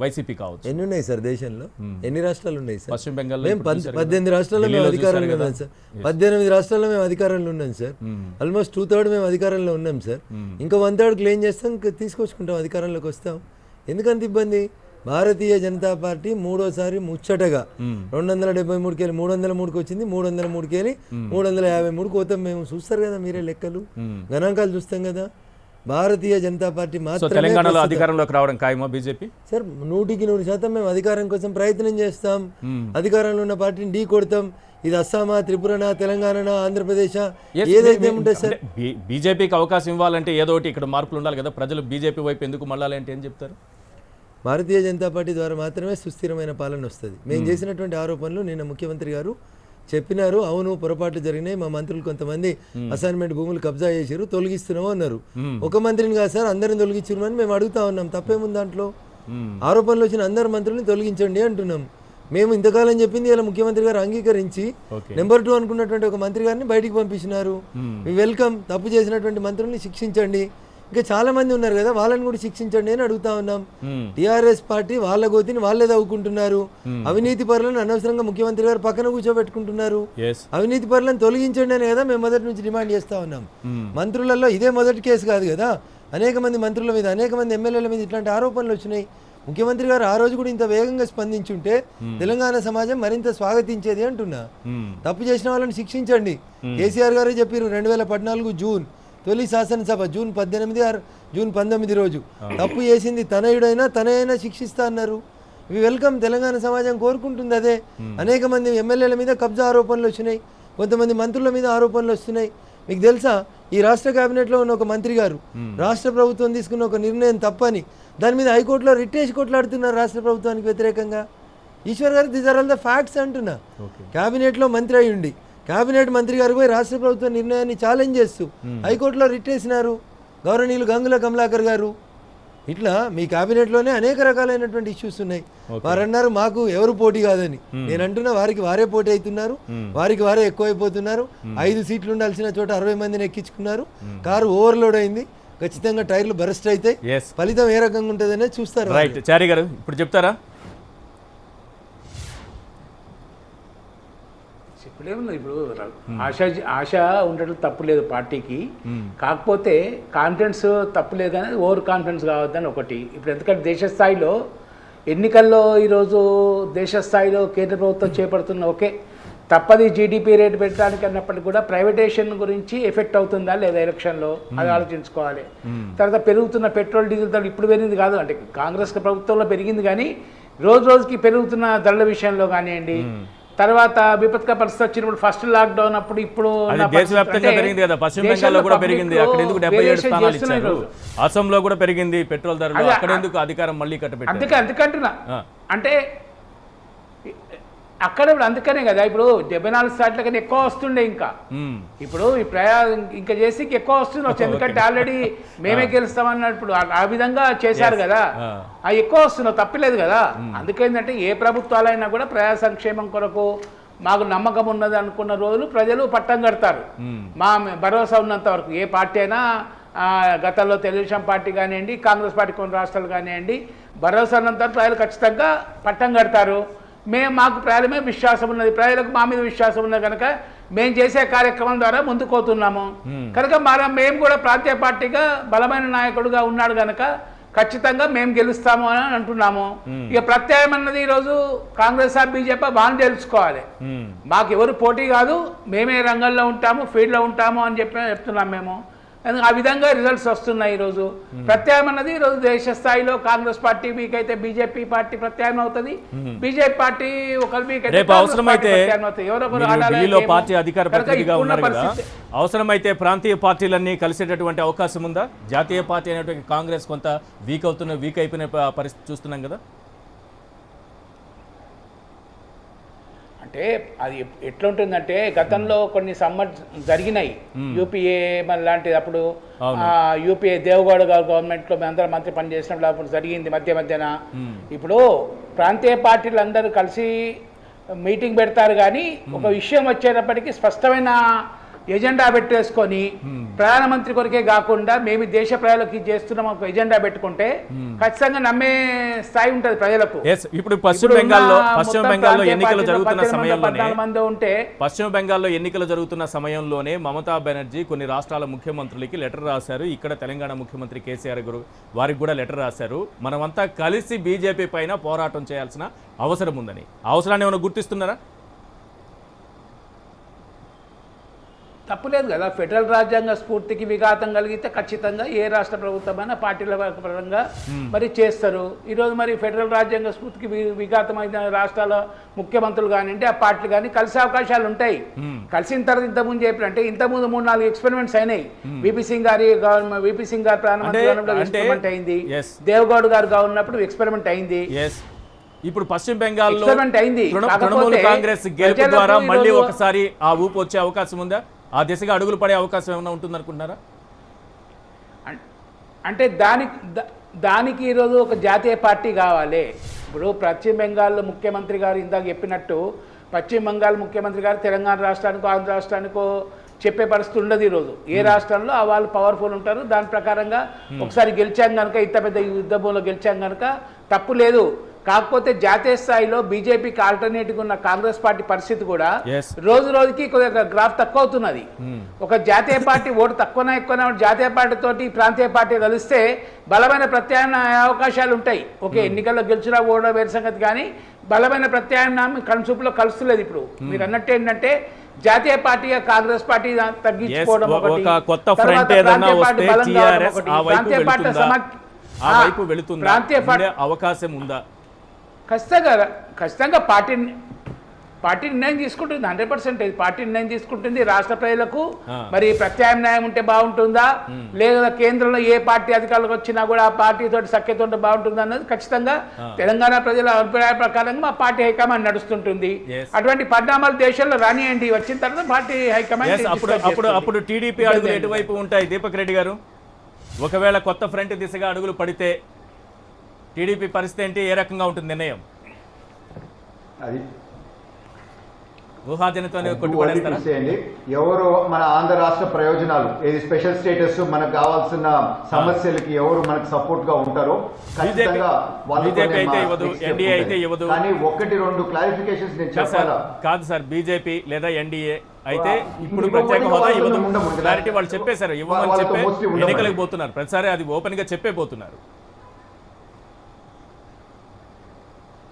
వైసీపీ కావచ్చు, ఎన్ని ఉన్నాయి సార్ దేశంలో? ఎన్ని రాష్ట్రాలు ఉన్నాయి సార్? పశ్చిమ బెంగాల్ 18 రాష్ట్రాల్లో మేము అధికారంలో ఉన్నాం సార్. 18 రాష్ట్రాల్లో మేము అధికారంలో ఉన్నాం సార్. ఆల్మోస్ట్ 2/3 మేము అధికారంలో ఉన్నాం సార్. ఇంకా 1/3 క్లెయిమ్ చేస్తాం, తీసుకొచ్చుకుంటాం, అధికారంలోకి వస్తాం. ఎందుకంత ఇబ్బంది? భారతీయ జనతా పార్టీ మూడోసారి ముచ్చటగా 273 కేలి 303కి వచ్చింది, 303 కేలి 353 పోతాం మేము. చూస్తారు కదా మీరే లెక్కలు, గణాంకాలు చూస్తాం కదా. భారతీయ జనతా పార్టీ మాత్రమే తెలంగాణలో అధికారంలోకి రావడం ఖాయమా బీజేపీ? సార్ 100% మేము అధికారం కోసం ప్రయత్నం చేస్తాం. అధికారంలో ఉన్న పార్టీని ఢీ కొడతాం. ఇది అస్సామా, త్రిపురనా, తెలంగాణనా, ఆంధ్రప్రదేశ్ ఏదైతే ఉంటుంది సార్. బీజేపీకి అవకాశం ఇవ్వాలంటే ఏదో ఒకటి ఇక్కడ మార్పులు ఉండాలి కదా. ప్రజలు బీజేపీ వైపు ఎందుకు మళ్ళాలి అంటే ఏం చెప్తారు? భారతీయ జనతా పార్టీ ద్వారా మాత్రమే సుస్థిరమైన పాలన వస్తుంది. మేము చేసినటువంటి ఆరోపణలు నిన్న ముఖ్యమంత్రి గారు చెప్పినారు. అవును, పొరపాట్లు జరిగినాయి, మా మంత్రులు కొంతమంది అసైన్మెంట్ భూములు కబ్జా చేశారు, తొలగిస్తున్నాం అన్నారు. ఒక మంత్రిని కాదు సార్, అందరిని తొలగించారు అని మేము అడుగుతా ఉన్నాం. తప్పేముంది దాంట్లో? ఆరోపణలు వచ్చిన అందరు మంత్రుల్ని తొలగించండి అంటున్నాం. మేము ఇంతకాలం చెప్పింది ఇలా ముఖ్యమంత్రి గారు అంగీకరించి నెంబర్ 2 అనుకున్నటువంటి ఒక మంత్రి గారిని బయటికి పంపించినారు. వెల్కమ్. తప్పు చేసినటువంటి మంత్రుల్ని శిక్షించండి. ఇంకా చాలా మంది ఉన్నారు కదా, వాళ్ళని కూడా శిక్షించండి అని అడుగుతా ఉన్నాం. టీఆర్ఎస్ పార్టీ వాళ్ళ గోతిని వాళ్ళే తవ్వుకుంటున్నారు. అవినీతి పరులను అనవసరంగా ముఖ్యమంత్రి గారు పక్కన కూర్చోబెట్టుకుంటున్నారు. అవినీతి పరులను తొలగించండి అని కదా మేము మొదటి నుంచి డిమాండ్ చేస్తా ఉన్నాం. మంత్రులలో ఇదే మొదటి కేసు కాదు కదా, అనేక మంది మంత్రుల మీద, అనేక మంది ఎమ్మెల్యేల మీద ఇట్లాంటి ఆరోపణలు వచ్చినాయి. ముఖ్యమంత్రి గారు ఆ రోజు కూడా ఇంత వేగంగా స్పందించుంటే తెలంగాణ సమాజం మరింత స్వాగతించేది అంటున్నా. తప్పు చేసిన వాళ్ళని శిక్షించండి. కేసీఆర్ గారే చెప్పారు 2014 జూన్ తొలి శాసనసభ జూన్ 19 రోజు తప్పు చేసింది తనైనా శిక్షిస్తా అన్నారు. ఇవి వెల్కమ్. తెలంగాణ సమాజం కోరుకుంటుంది అదే. అనేక మంది ఎమ్మెల్యేల మీద కబ్జా ఆరోపణలు వచ్చినాయి, కొంతమంది మంత్రుల మీద ఆరోపణలు వస్తున్నాయి. మీకు తెలుసా, ఈ రాష్ట్ర కేబినెట్లో ఉన్న ఒక మంత్రి గారు రాష్ట్ర ప్రభుత్వం తీసుకున్న ఒక నిర్ణయం తప్పని దాని మీద హైకోర్టులో రిట్ కొట్లాడుతున్నారు రాష్ట్ర ప్రభుత్వానికి వ్యతిరేకంగా. Eshwar garu these are all the facts అంటున్నా. కేబినెట్లో మంత్రి అయి ఉండి కేబినెట్ మంత్రి గారు పోయి రాష్ట్ర ప్రభుత్వ నిర్ణయాన్ని ఛాలెంజ్ చేస్తూ హైకోర్టులో రిట్ వేసినారు గౌరవనీయులు గంగుల కమలాకర్ గారు. ఇట్లా మీ కేబినెట్లోనే అనేక రకాలైనటువంటి ఇష్యూస్ ఉన్నాయి. వారు అన్నారు మాకు ఎవరు పోటీ కాదని. నేను అంటున్నా వారికి వారే పోటీ అవుతున్నారు, వారికి వారే ఎక్కువైపోతున్నారు. 5 సీట్లు ఉండాల్సిన చోట 60 మందిని ఎక్కించుకున్నారు. కారు ఓవర్లోడ్ అయింది. ఖచ్చితంగా టైర్లు బరస్ట్ అయితే ఫలితం ఏ రకంగా ఉంటుందనే చూస్తారు. రైట్ చారి గారు ఇప్పుడు చెప్తారా? చెప్పలేము. ఇప్పుడు ఆశ ఉండటం తప్పులేదు పార్టీకి, కాకపోతే కాన్ఫిడెన్స్ తప్పులేదు కానీ ఓవర్ కాన్ఫిడెన్స్ కావద్దని ఒకటి. ఇప్పుడు ఎందుకంటే దేశ స్థాయిలో ఎన్నికల్లో ఈరోజు దేశ స్థాయిలో కేంద్ర ప్రభుత్వం చేపడుతున్న తప్పది జీడిపి రేటు పెట్టడానికి అన్నప్పటికీ కూడా ప్రైవేటైజేషన్ గురించి ఎఫెక్ట్ అవుతుందా లేదా ఎలక్షన్లో అది ఆలోచించుకోవాలి. తర్వాత పెరుగుతున్న పెట్రోల్ డీజిల్ ధరలు ఇప్పుడు పెరిగింది కాదు, అంటే కాంగ్రెస్ ప్రభుత్వంలో పెరిగింది కానీ రోజుకి పెరుగుతున్న ధరల విషయంలో కానివ్వండి. తర్వాత విపత్కర పరిస్థితి వచ్చినప్పుడు ఫస్ట్ లాక్డౌన్ అప్పుడు ఇప్పుడు దేశవ్యాప్తంగా పెరిగింది కదా, పశ్చిమ బెంగాల్లో కూడా పెరిగింది. అక్కడ ఎందుకు 77 స్థానాలు ఇచ్చారు? అసోంలో కూడా పెరిగింది పెట్రోల్ ధరలు, అక్కడ ఎందుకు అధికారం మళ్ళీ కట్టబెట్టారు? అందుకంటున్నా అంటే అక్కడ ఇప్పుడు అందుకనే కదా ఇప్పుడు 74 స్టార్ట్ల కన్నా ఎక్కువ వస్తుండే. ఇంకా ఇప్పుడు ఈ ఇంకా చేసి ఎక్కువ వస్తుంది. ఎందుకంటే ఆల్రెడీ మేమే గెలుస్తామన్నప్పుడు ఆ విధంగా చేశారు కదా, అవి ఎక్కువ వస్తున్నావు తప్పలేదు కదా. అందుకేంటంటే ఏ ప్రభుత్వాలైనా కూడా ప్రజా సంక్షేమం కొరకు మాకు నమ్మకం ఉన్నది అనుకున్న రోజులు ప్రజలు పట్టం కడతారు. మా భరోసా ఉన్నంత వరకు ఏ పార్టీ అయినా, గతంలో తెలుగుదేశం పార్టీ కానివ్వండి, కాంగ్రెస్ పార్టీ కొన్ని రాష్ట్రాలు కానివ్వండి, భరోసా ఉన్నంత వరకు ప్రజలు ఖచ్చితంగా పట్టం కడతారు. మాకు ప్రజల మీద విశ్వాసం ఉన్నది, ప్రజలకు మా మీద విశ్వాసం ఉన్నది కనుక మేము చేసే కార్యక్రమం ద్వారా ముందుకు పోతున్నాము. కనుక మేము కూడా ప్రాంతీయ పార్టీగా బలమైన నాయకుడుగా ఉన్నాడు కనుక ఖచ్చితంగా మేము గెలుస్తాము అని అంటున్నాము. ఇక ప్రత్యాయం అన్నది ఈరోజు కాంగ్రెస్ బీజేపీ బాగా తెలుసుకోవాలి. మాకు ఎవరు పోటీ కాదు, మేమే రంగంలో ఉంటాము, ఫీల్డ్లో ఉంటాము అని చెప్తున్నాం మేము. ఆ విధంగా రిజల్ట్స్ వస్తున్నాయి. ఈరోజు ప్రత్యాయం అన్నది ఈరోజు దేశ స్థాయిలో కాంగ్రెస్ పార్టీ మీకైతే బీజేపీ పార్టీ ప్రత్యాయం అవుతుంది, బీజేపీ పార్టీ అవసరమైతే ప్రాంతీయ పార్టీలన్నీ కలిసేటటువంటి అవకాశం ఉందా? జాతీయ పార్టీ అనేటువంటి కాంగ్రెస్ కొంత వీక్ అయిపోయిన పరిస్థితి చూస్తున్నాం కదా. అంటే అది ఎట్లా ఉంటుందంటే గతంలో కొన్ని జరిగినాయి యూపీఏ లాంటిది. అప్పుడు యూపీఏ దేవగౌడ గారు గవర్నమెంట్లో అందరూ మంత్రి పనిచేసినప్పుడు అప్పుడు జరిగింది మధ్యన. ఇప్పుడు ప్రాంతీయ పార్టీలు అందరూ కలిసి మీటింగ్ పెడతారు కానీ ఒక విషయం వచ్చేటప్పటికి స్పష్టమైన ఎజెండా పెట్టేసుకొని ప్రధానమంత్రి కొరకే కాకుండా మేము దేశ ప్రజలకు చేస్తున్నాం ఒక ఎజెండా పెట్టుకుంటే ఖచ్చితంగా నమ్మే స్థాయి ఉంటుంది ప్రజలకు. ఇప్పుడు పశ్చిమ బెంగాల్లో ఎన్నికలు జరుగుతున్న సమయంలోనే మమతా బెనర్జీ కొన్ని రాష్ట్రాల ముఖ్యమంత్రులకి లెటర్ రాశారు. ఇక్కడ తెలంగాణ ముఖ్యమంత్రి కేసీఆర్ గారు వారికి కూడా లెటర్ రాశారు. మనమంతా కలిసి బీజేపీ పైన పోరాటం చేయాల్సిన అవసరం ఉందని. అవసరాన్ని ఏమైనా గుర్తిస్తున్నారా? తప్పులేదు కదా. ఫెడరల్ రాజ్యాంగ స్ఫూర్తికి విఘాతం కలిగితే ఖచ్చితంగా ఏ రాష్ట్ర ప్రభుత్వమైనా పార్టీల పరంగా మరి చేస్తారు. ఈరోజు మరి ఫెడరల్ రాజ్యాంగ స్ఫూర్తికి విఘాతమైన రాష్ట్రాల ముఖ్యమంత్రులు కానివ్వండి, ఆ పార్టీలు కానీ కలిసే అవకాశాలు ఉంటాయి. కలిసిన తర్వాత ఇంతకుముందు చెప్పినట్టే ఇంతకుముందు 3-4 ఎక్స్పెరిమెంట్స్ అయినాయి. వీపీ సింగ్ గారు ప్రధానమంత్రి ఎక్స్పెరిమెంట్ అయింది, దేవగౌడ్ గారు ఉన్నప్పుడు ఎక్స్పెరిమెంట్ అయింది. ఇప్పుడు పశ్చిమ బెంగాల్లో తృణమూల్ కాంగ్రెస్ గెలుపు ద్వారా మళ్ళీ ఒకసారి ఆ ఊపు వచ్చే అవకాశం ఉందా? ఆ దిశగా అడుగులు పడే అవకాశం ఏమైనా ఉంటుందనుకుంటున్నారా? అంటే దానికి ఈరోజు ఒక జాతీయ పార్టీ కావాలి. ఇప్పుడు పశ్చిమ బెంగాల్లో ముఖ్యమంత్రి గారు ఇందాక చెప్పినట్టు పశ్చిమ బెంగాల్ ముఖ్యమంత్రి గారు తెలంగాణ రాష్ట్రానికో ఆంధ్ర రాష్ట్రానికో చెప్పే పరిస్థితి ఉండదు. ఈరోజు ఏ రాష్ట్రంలో వాళ్ళు పవర్ఫుల్ ఉంటారు. దాని ప్రకారంగా ఒకసారి గెలిచాం కనుక, ఇంత పెద్ద యుద్ధంలో గెలిచాం కనుక తప్పు లేదు. కాకపోతే జాతీయ స్థాయిలో బీజేపీకి ఆల్టర్నేటివ్ ఉన్న కాంగ్రెస్ పార్టీ పరిస్థితి కూడా Yes. రోజు రోజుకి కొద్దిగా గ్రాఫ్ తక్కువ అవుతున్నది. ఒక జాతీయ పార్టీ ఓటు తక్కువనే ఎక్కువనే జాతీయ పార్టీ తోటి ప్రాంతీయ పార్టీ కలిస్తే బలమైన ప్రత్యామ్నాయ అవకాశాలు ఉంటాయి. ఓకే, ఎన్నికల్లో గెలిచినా ఓడ వేరే సంగతి, కానీ బలమైన ప్రత్యామ్నాయం కనుచూపులో కలుస్తలేదు. ఇప్పుడు మీరు అన్నట్టు ఏంటంటే జాతీయ పార్టీగా కాంగ్రెస్ పార్టీ తగ్గించుకోవడం Yes, ఒకటి, ఒక కొత్త తర్వాత ఫ్రంట్ ఏదైనా ప్రాంతీయ పార్టీ వస్తే బలం కావడం TRS ఒకటి, ఆ వైపు ప్రాంతీయ పార్టీ వెళుతుందా? ఆ వైపు వెళుతుందా? ప్రాంతీయ పార్టీ ఉండే అవకాశం ఉందా? ఖచ్చితంగా పార్టీ నిర్ణయం తీసుకుంటుంది. 100% పార్టీ నిర్ణయం తీసుకుంటుంది. రాష్ట్ర ప్రజలకు మరి ప్రత్యామ్నాయం ఉంటే బాగుంటుందా, లేదా కేంద్రంలో ఏ పార్టీ అధికారులకు వచ్చినా కూడా ఆ పార్టీతో సఖ్యత ఉంటే బాగుంటుందా అన్నది ఖచ్చితంగా తెలంగాణ ప్రజల అభిప్రాయ ప్రకారంగా మా పార్టీ హైకమాండ్ నడుస్తుంటుంది. Yes. అటువంటి పరిణామాలు దేశంలో రానియండి, వచ్చిన తర్వాత పార్టీ Yes, హైకమాండ్ అప్పుడు టీడీపీ అడుగులు ఎటువైపు ఉంటాయి దీపక్ రెడ్డి గారు? ఒకవేళ కొత్త ఫ్రంట్ దిశగా అడుగులు పడితే టీడీపీ పరిస్థితి ఏంటి? ఏ రకంగా ఉంటుంది నిర్ణయం? అది ఊహాజనితోనే కొట్టుబడేస్తారా? చూసేయండి, ఎవరు మన ఆంధ్ర రాష్ట్ర ప్రయోజనాలు, ఏది స్పెషల్ స్టేటస్, మనకు కావాల్సిన సమస్యలకి ఎవరు మనకు సపోర్ట్ గా ఉంటారో ఖచ్చితంగా బీజేపీ అయితే ఇవ్వదు, ఎన్డీఏ అయితే ఇవ్వదు. కానీ 1-2 క్లారిఫికేషన్స్ నేను చెప్పాలా? కాదు సార్, బీజేపీ లేదా ఎన్డీఏ అయితే ఇప్పుడు ప్రత్యేక హోదా ఇవ్వదు. క్లారిటీ వాళ్ళు చెప్పేశారు, ఇవ్వమని చెప్పే ఎన్నికలకు పోతున్నారు. ప్రతిసారి అది ఓపెన్ గా చెప్పే పోతున్నారు.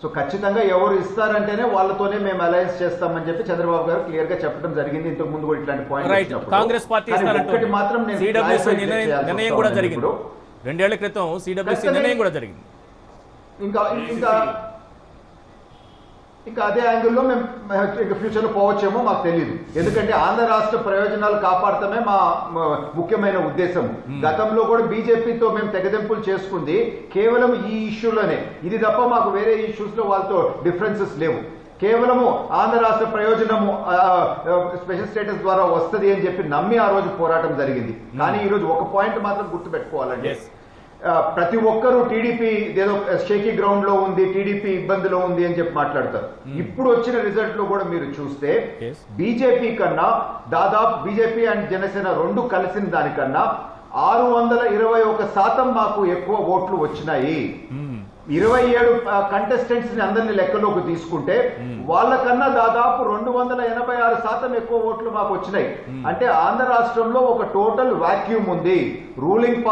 సో ఖచ్చితంగా ఎవరు ఇస్తారంటేనే వాళ్ళతోనే మేము అలయన్స్ చేస్తామని చెప్పి చంద్రబాబు గారు క్లియర్ గా చెప్పడం జరిగింది. ఇంతకు ముందు కూడా ఇట్లాంటి రైట్, కాంగ్రెస్ పార్టీ ఒకటి మాత్రం నేను సిడబ్ల్యూసీ clarify చేయాల్సి నిర్ణయం కూడా వస్తుంది జరిగింది. ఇప్పుడు. 2 ఏళ్ల క్రితం సిడబ్ల్యూసీ నిర్ణయం కూడా జరిగింది. ఇంకా అదే యాంగిల్లో మేము ఫ్యూచర్లో పోవచ్చేమో మాకు తెలియదు. ఎందుకంటే ఆంధ్ర రాష్ట్ర ప్రయోజనాలు కాపాడటమే మా ముఖ్యమైన ఉద్దేశం. గతంలో కూడా బీజేపీతో మేము తెగదెంపులు చేసుకుంది కేవలం ఈ ఇష్యూలోనే. ఇది తప్ప మాకు వేరే ఇష్యూస్ లో వాళ్ళతో డిఫరెన్సెస్ లేవు. కేవలము ఆంధ్ర రాష్ట్ర ప్రయోజనము స్పెషల్ స్టేటస్ ద్వారా వస్తుంది అని చెప్పి నమ్మి ఆ రోజు పోరాటం జరిగింది. కానీ ఈ రోజు ఒక పాయింట్ మాత్రం గుర్తుపెట్టుకోవాలండి, ప్రతి ఒక్కరూ టీడీపీ ఏదో షేకీ గ్రౌండ్ లో ఉంది, టీడీపీ ఇబ్బందిలో ఉంది అని చెప్పి మాట్లాడతారు. ఇప్పుడు వచ్చిన రిజల్ట్ లో కూడా మీరు చూస్తే బీజేపీ కన్నా దాదాపు బీజేపీ అండ్ జనసేన 2 కలిసిన దానికన్నా 621% మాకు ఎక్కువ ఓట్లు వచ్చినాయి. 27 కంటెస్టెంట్స్ ని అందరినీ లెక్కలోకి తీసుకుంటే వాళ్ళకన్నా దాదాపు 286% ఎక్కువ ఓట్లు మాకు వచ్చినాయి. అంటే ఆంధ్ర రాష్ట్రంలో ఒక టోటల్ వాక్యూమ్ ఉంది. రూలింగ్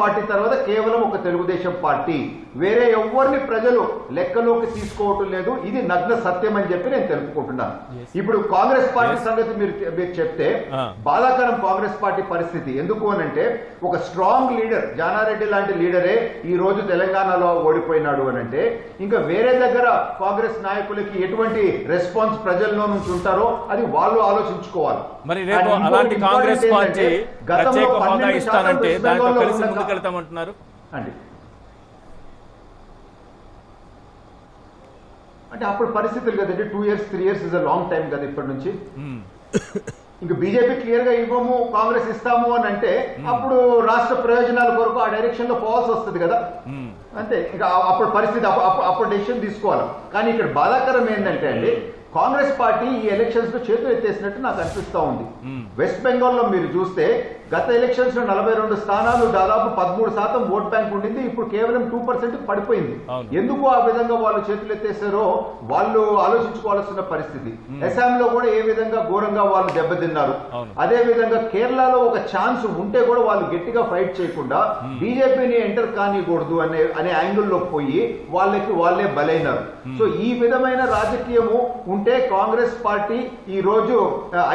పార్టీ తర్వాత కేవలం ఒక తెలుగుదేశం పార్టీ, వేరే ఎవరిని ప్రజలు లెక్కలోకి తీసుకోవటం లేదు. ఇది నగ్న సత్యం అని చెప్పి నేను తెలుపుకుంటున్నాను. ఇప్పుడు కాంగ్రెస్ పార్టీ సంగతి మీరు చెప్తే బాధాకరం కాంగ్రెస్ పార్టీ పరిస్థితి. ఎందుకు అనంటే ఒక స్ట్రాంగ్ లీడర్ జానారెడ్డి లాంటి లీడరే ఈ రోజు తెలంగాణలో ఓడిపోయినాడు అనంటే ఇంకా వేరే దగ్గర కాంగ్రెస్ నాయకులకి ఎటువంటి రెస్పాన్స్ ప్రజల్లో నుంచి ఉంటారో అది వాళ్ళు ఆలోచించుకోవాలి. మరి రేపు అలాంటి కాంగ్రెస్ పార్టీ ప్రత్యేక హోదా ఇస్తానంటే దాంతో కలిసి ముందుకెళ్తామంటున్నారు అండి. అంటే అప్పుడు పరిస్థితులు కదండి, 2 years 3 years is a long time కదా ఇప్పటి నుంచి. ఇంకా బీజేపీ క్లియర్ గా ఇవ్వము కాంగ్రెస్ ఇస్తాము అని అంటే అప్పుడు రాష్ట్ర ప్రయోజనాల కొరకు ఆ డైరెక్షన్ లో పోవాల్సి వస్తుంది కదా. అంతే, ఇంకా అప్పుడు పరిస్థితి అప్పుడు డెసిషన్ తీసుకోవాలి. కానీ ఇక్కడ బాధాకరం ఏంటంటే అండి, కాంగ్రెస్ పార్టీ ఈ ఎలక్షన్స్ లో చేతులు ఎత్తేసినట్టు నాకు అనిపిస్తా ఉంది. వెస్ట్ బెంగాల్లో మీరు చూస్తే గత ఎలక్షన్స్ లో 42 స్థానాలు దాదాపు 13% ఓట్ బ్యాంక్ ఉండింది. ఇప్పుడు కేవలం 2% పడిపోయింది. ఎందుకు ఆ విధంగా వాళ్ళు చేతులు ఎత్తేసారో వాళ్ళు ఆలోచించుకోవాల్సిన పరిస్థితి. అస్సాంలో కూడా ఏ విధంగా ఘోరంగా వాళ్ళు దెబ్బతిన్నారు. అదే విధంగా కేరళలో ఒక ఛాన్స్ ఉంటే కూడా వాళ్ళు గట్టిగా ఫైట్ చేయకుండా బీజేపీని ఎంటర్ కానికూడదు అనే యాంగిల్లో పోయి వాళ్ళే బలైనారు. సో ఈ విధమైన రాజకీయము ఉంటే కాంగ్రెస్ పార్టీ ఈ రోజు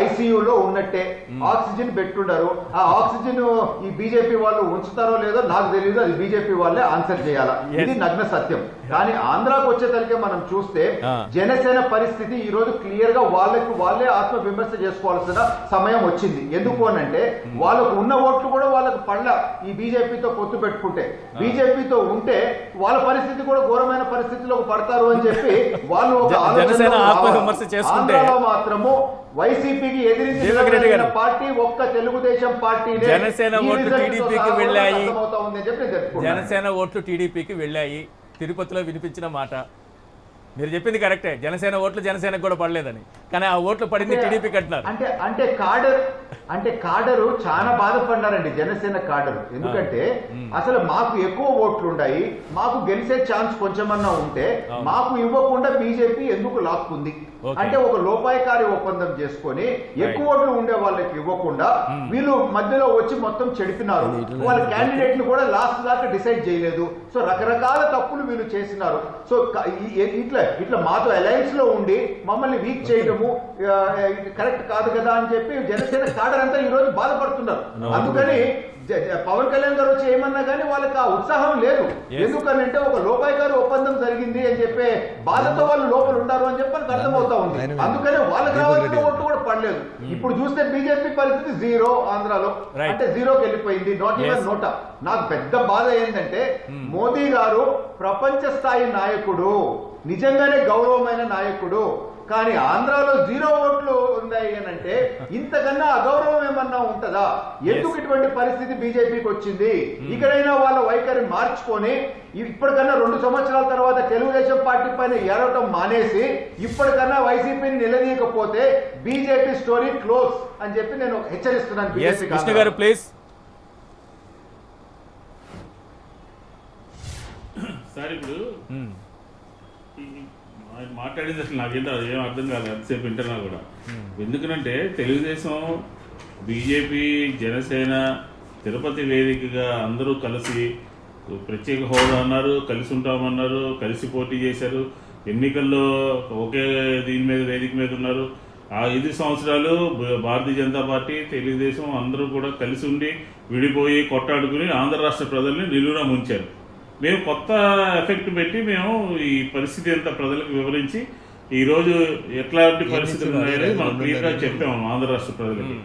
ఐసీయూలో ఉన్నట్టే, ఆక్సిజన్ పెట్టుండారు. ఆ ఆక్సిజన్ ఈ బీజేపీ వాళ్ళు ఉంచుతారో లేదో నాకు తెలియదు, అది బీజేపీ వాళ్ళే ఆన్సర్ చేయాలా. ఇది నగ్న సత్యం. కానీ ఆంధ్రాకు వచ్చేసరికి మనం చూస్తే జనసేన పరిస్థితి ఈ రోజు క్లియర్ గా వాళ్ళే ఆత్మ విమర్శ చేసుకోవాల్సిన సమయం వచ్చింది. ఎందుకు అనంటే వాళ్ళకు ఉన్న ఓట్లు కూడా వాళ్ళకు పళ్ళ ఈ బీజేపీతో పొత్తు పెట్టుకుంటే, బీజేపీతో ఉంటే వాళ్ళ పరిస్థితి కూడా ఘోరమైన పరిస్థితిలోకి పడతారు అని చెప్పి వాళ్ళు ఒక ఆంధ్రాలో మాత్రము వైసీపీకి ఎదిరించిన పార్టీ ఒక్క తెలుగుదేశం పార్టీ. జనసేన ఓట్లు టీడీపీకి వెళ్ళాయి, జనసేన ఓట్లు టీడీపీకి వెళ్ళాయి. తిరుపతిలో వినిపించిన మాట మీరు చెప్పింది కరెక్టే, జనసేన ఓట్లు జనసేనకు కూడా పడలేదని, కానీ ఆ ఓట్లు పడింది టీడీపీ కట్టినారు. అంటే కాడరు చాలా బాధపడ్డారండి జనసేన కాడరు. ఎందుకంటే అసలు మాకు ఎక్కువ ఓట్లు ఉన్నాయి, మాకు గెలిచే ఛాన్స్ కొంచెమన్నా ఉంటే మాకు ఇవ్వకుండా బీజేపీ ఎందుకు లాక్కుంది అంటే ఒక లోపాయకారి ఒప్పందం చేసుకొని ఎక్కువ ఓట్లు ఉండే వాళ్ళకి ఇవ్వకుండా వీళ్ళు మధ్యలో వచ్చి మొత్తం చెడిపినారు. వాళ్ళ క్యాండిడేట్ ను కూడా లాస్ట్ దాకా డిసైడ్ చేయలేదు. సో రకరకాల తప్పులు వీళ్ళు చేసినారు. సో ఇట్లా మాతో అలయన్స్ లో ఉండి మమ్మల్ని వీక్ చేయడము కరెక్ట్ కాదు కదా అని చెప్పి జనసేన కాడర్ అంతా ఈ రోజు బాధపడుతున్నారు. అందుకని పవన్ కళ్యాణ్ గారు వచ్చి ఏమన్నా కానీ వాళ్ళకి ఆ ఉత్సాహం లేదు. ఎందుకనంటే ఒక లోపాయకారి ఒప్పందం జరిగింది అని చెప్పే బాధతో వాళ్ళు లోపల ఉంటారు అని చెప్పి అర్థమవుతా ఉంది. అందుకనే వాళ్ళకి రావాల్సిన ఓట్లు కూడా పడలేదు. ఇప్పుడు చూస్తే బీజేపీ పరిస్థితి 0 ఆంధ్రాలో, అంటే 0కి వెళ్ళిపోయింది. నాట్ ఈవెన్ నోటా. నాకు పెద్ద బాధ ఏంటంటే మోదీ గారు ప్రపంచ స్థాయి నాయకుడు, నిజంగానే గౌరవమైన నాయకుడు, కానీ ఆంధ్రాలో 0 ఓట్లు ఉన్నాయి అని అంటే ఇంతకన్నా అగౌరవం ఏమన్నా ఉంటుందా? ఎందుకు ఇటువంటి పరిస్థితి బీజేపీకి వచ్చింది? ఇక్కడైనా వాళ్ళ వైఖరి మార్చుకొని ఇప్పటికన్నా 2 సంవత్సరాల తర్వాత తెలుగుదేశం పార్టీ పైన ఏడవటం మానేసి ఇప్పటికన్నా వైసీపీని నిలదీయకపోతే బీజేపీ స్టోరీ క్లోజ్ అని చెప్పి నేను హెచ్చరిస్తున్నాను. కృష్ణ గారు ప్లీజ్. సార్ ఇప్పుడు ఆయన మాట్లాడింది అసలు నాకేంటో ఏం అర్థం కాలేదు ఎంతసేపు వింటున్నా కూడా. ఎందుకంటే తెలుగుదేశం, బీజేపీ, జనసేన తిరుపతి వేదికగా అందరూ కలిసి ప్రత్యేక హోదా అన్నారు, కలిసి ఉంటామన్నారు, కలిసి పోటీ చేశారు, ఎన్నికల్లో ఒకే దీని మీద వేదిక మీద ఉన్నారు. ఆ 5 సంవత్సరాలు భారతీయ జనతా పార్టీ, తెలుగుదేశం అందరూ కూడా కలిసి ఉండి విడిపోయి కొట్టాడుకుని ఆంధ్ర రాష్ట్ర ప్రజల్ని నిలువునా ముంచారు. మేము కొత్త ఎఫెక్ట్ పెట్టి మేము ఈ పరిస్థితి అంతా ప్రజలకు వివరించి ఈరోజు ఎట్లాంటి పరిస్థితులు ఉన్నాయనేది మనం క్లియర్గా చెప్పాము ఆంధ్ర రాష్ట్ర ప్రజలకి.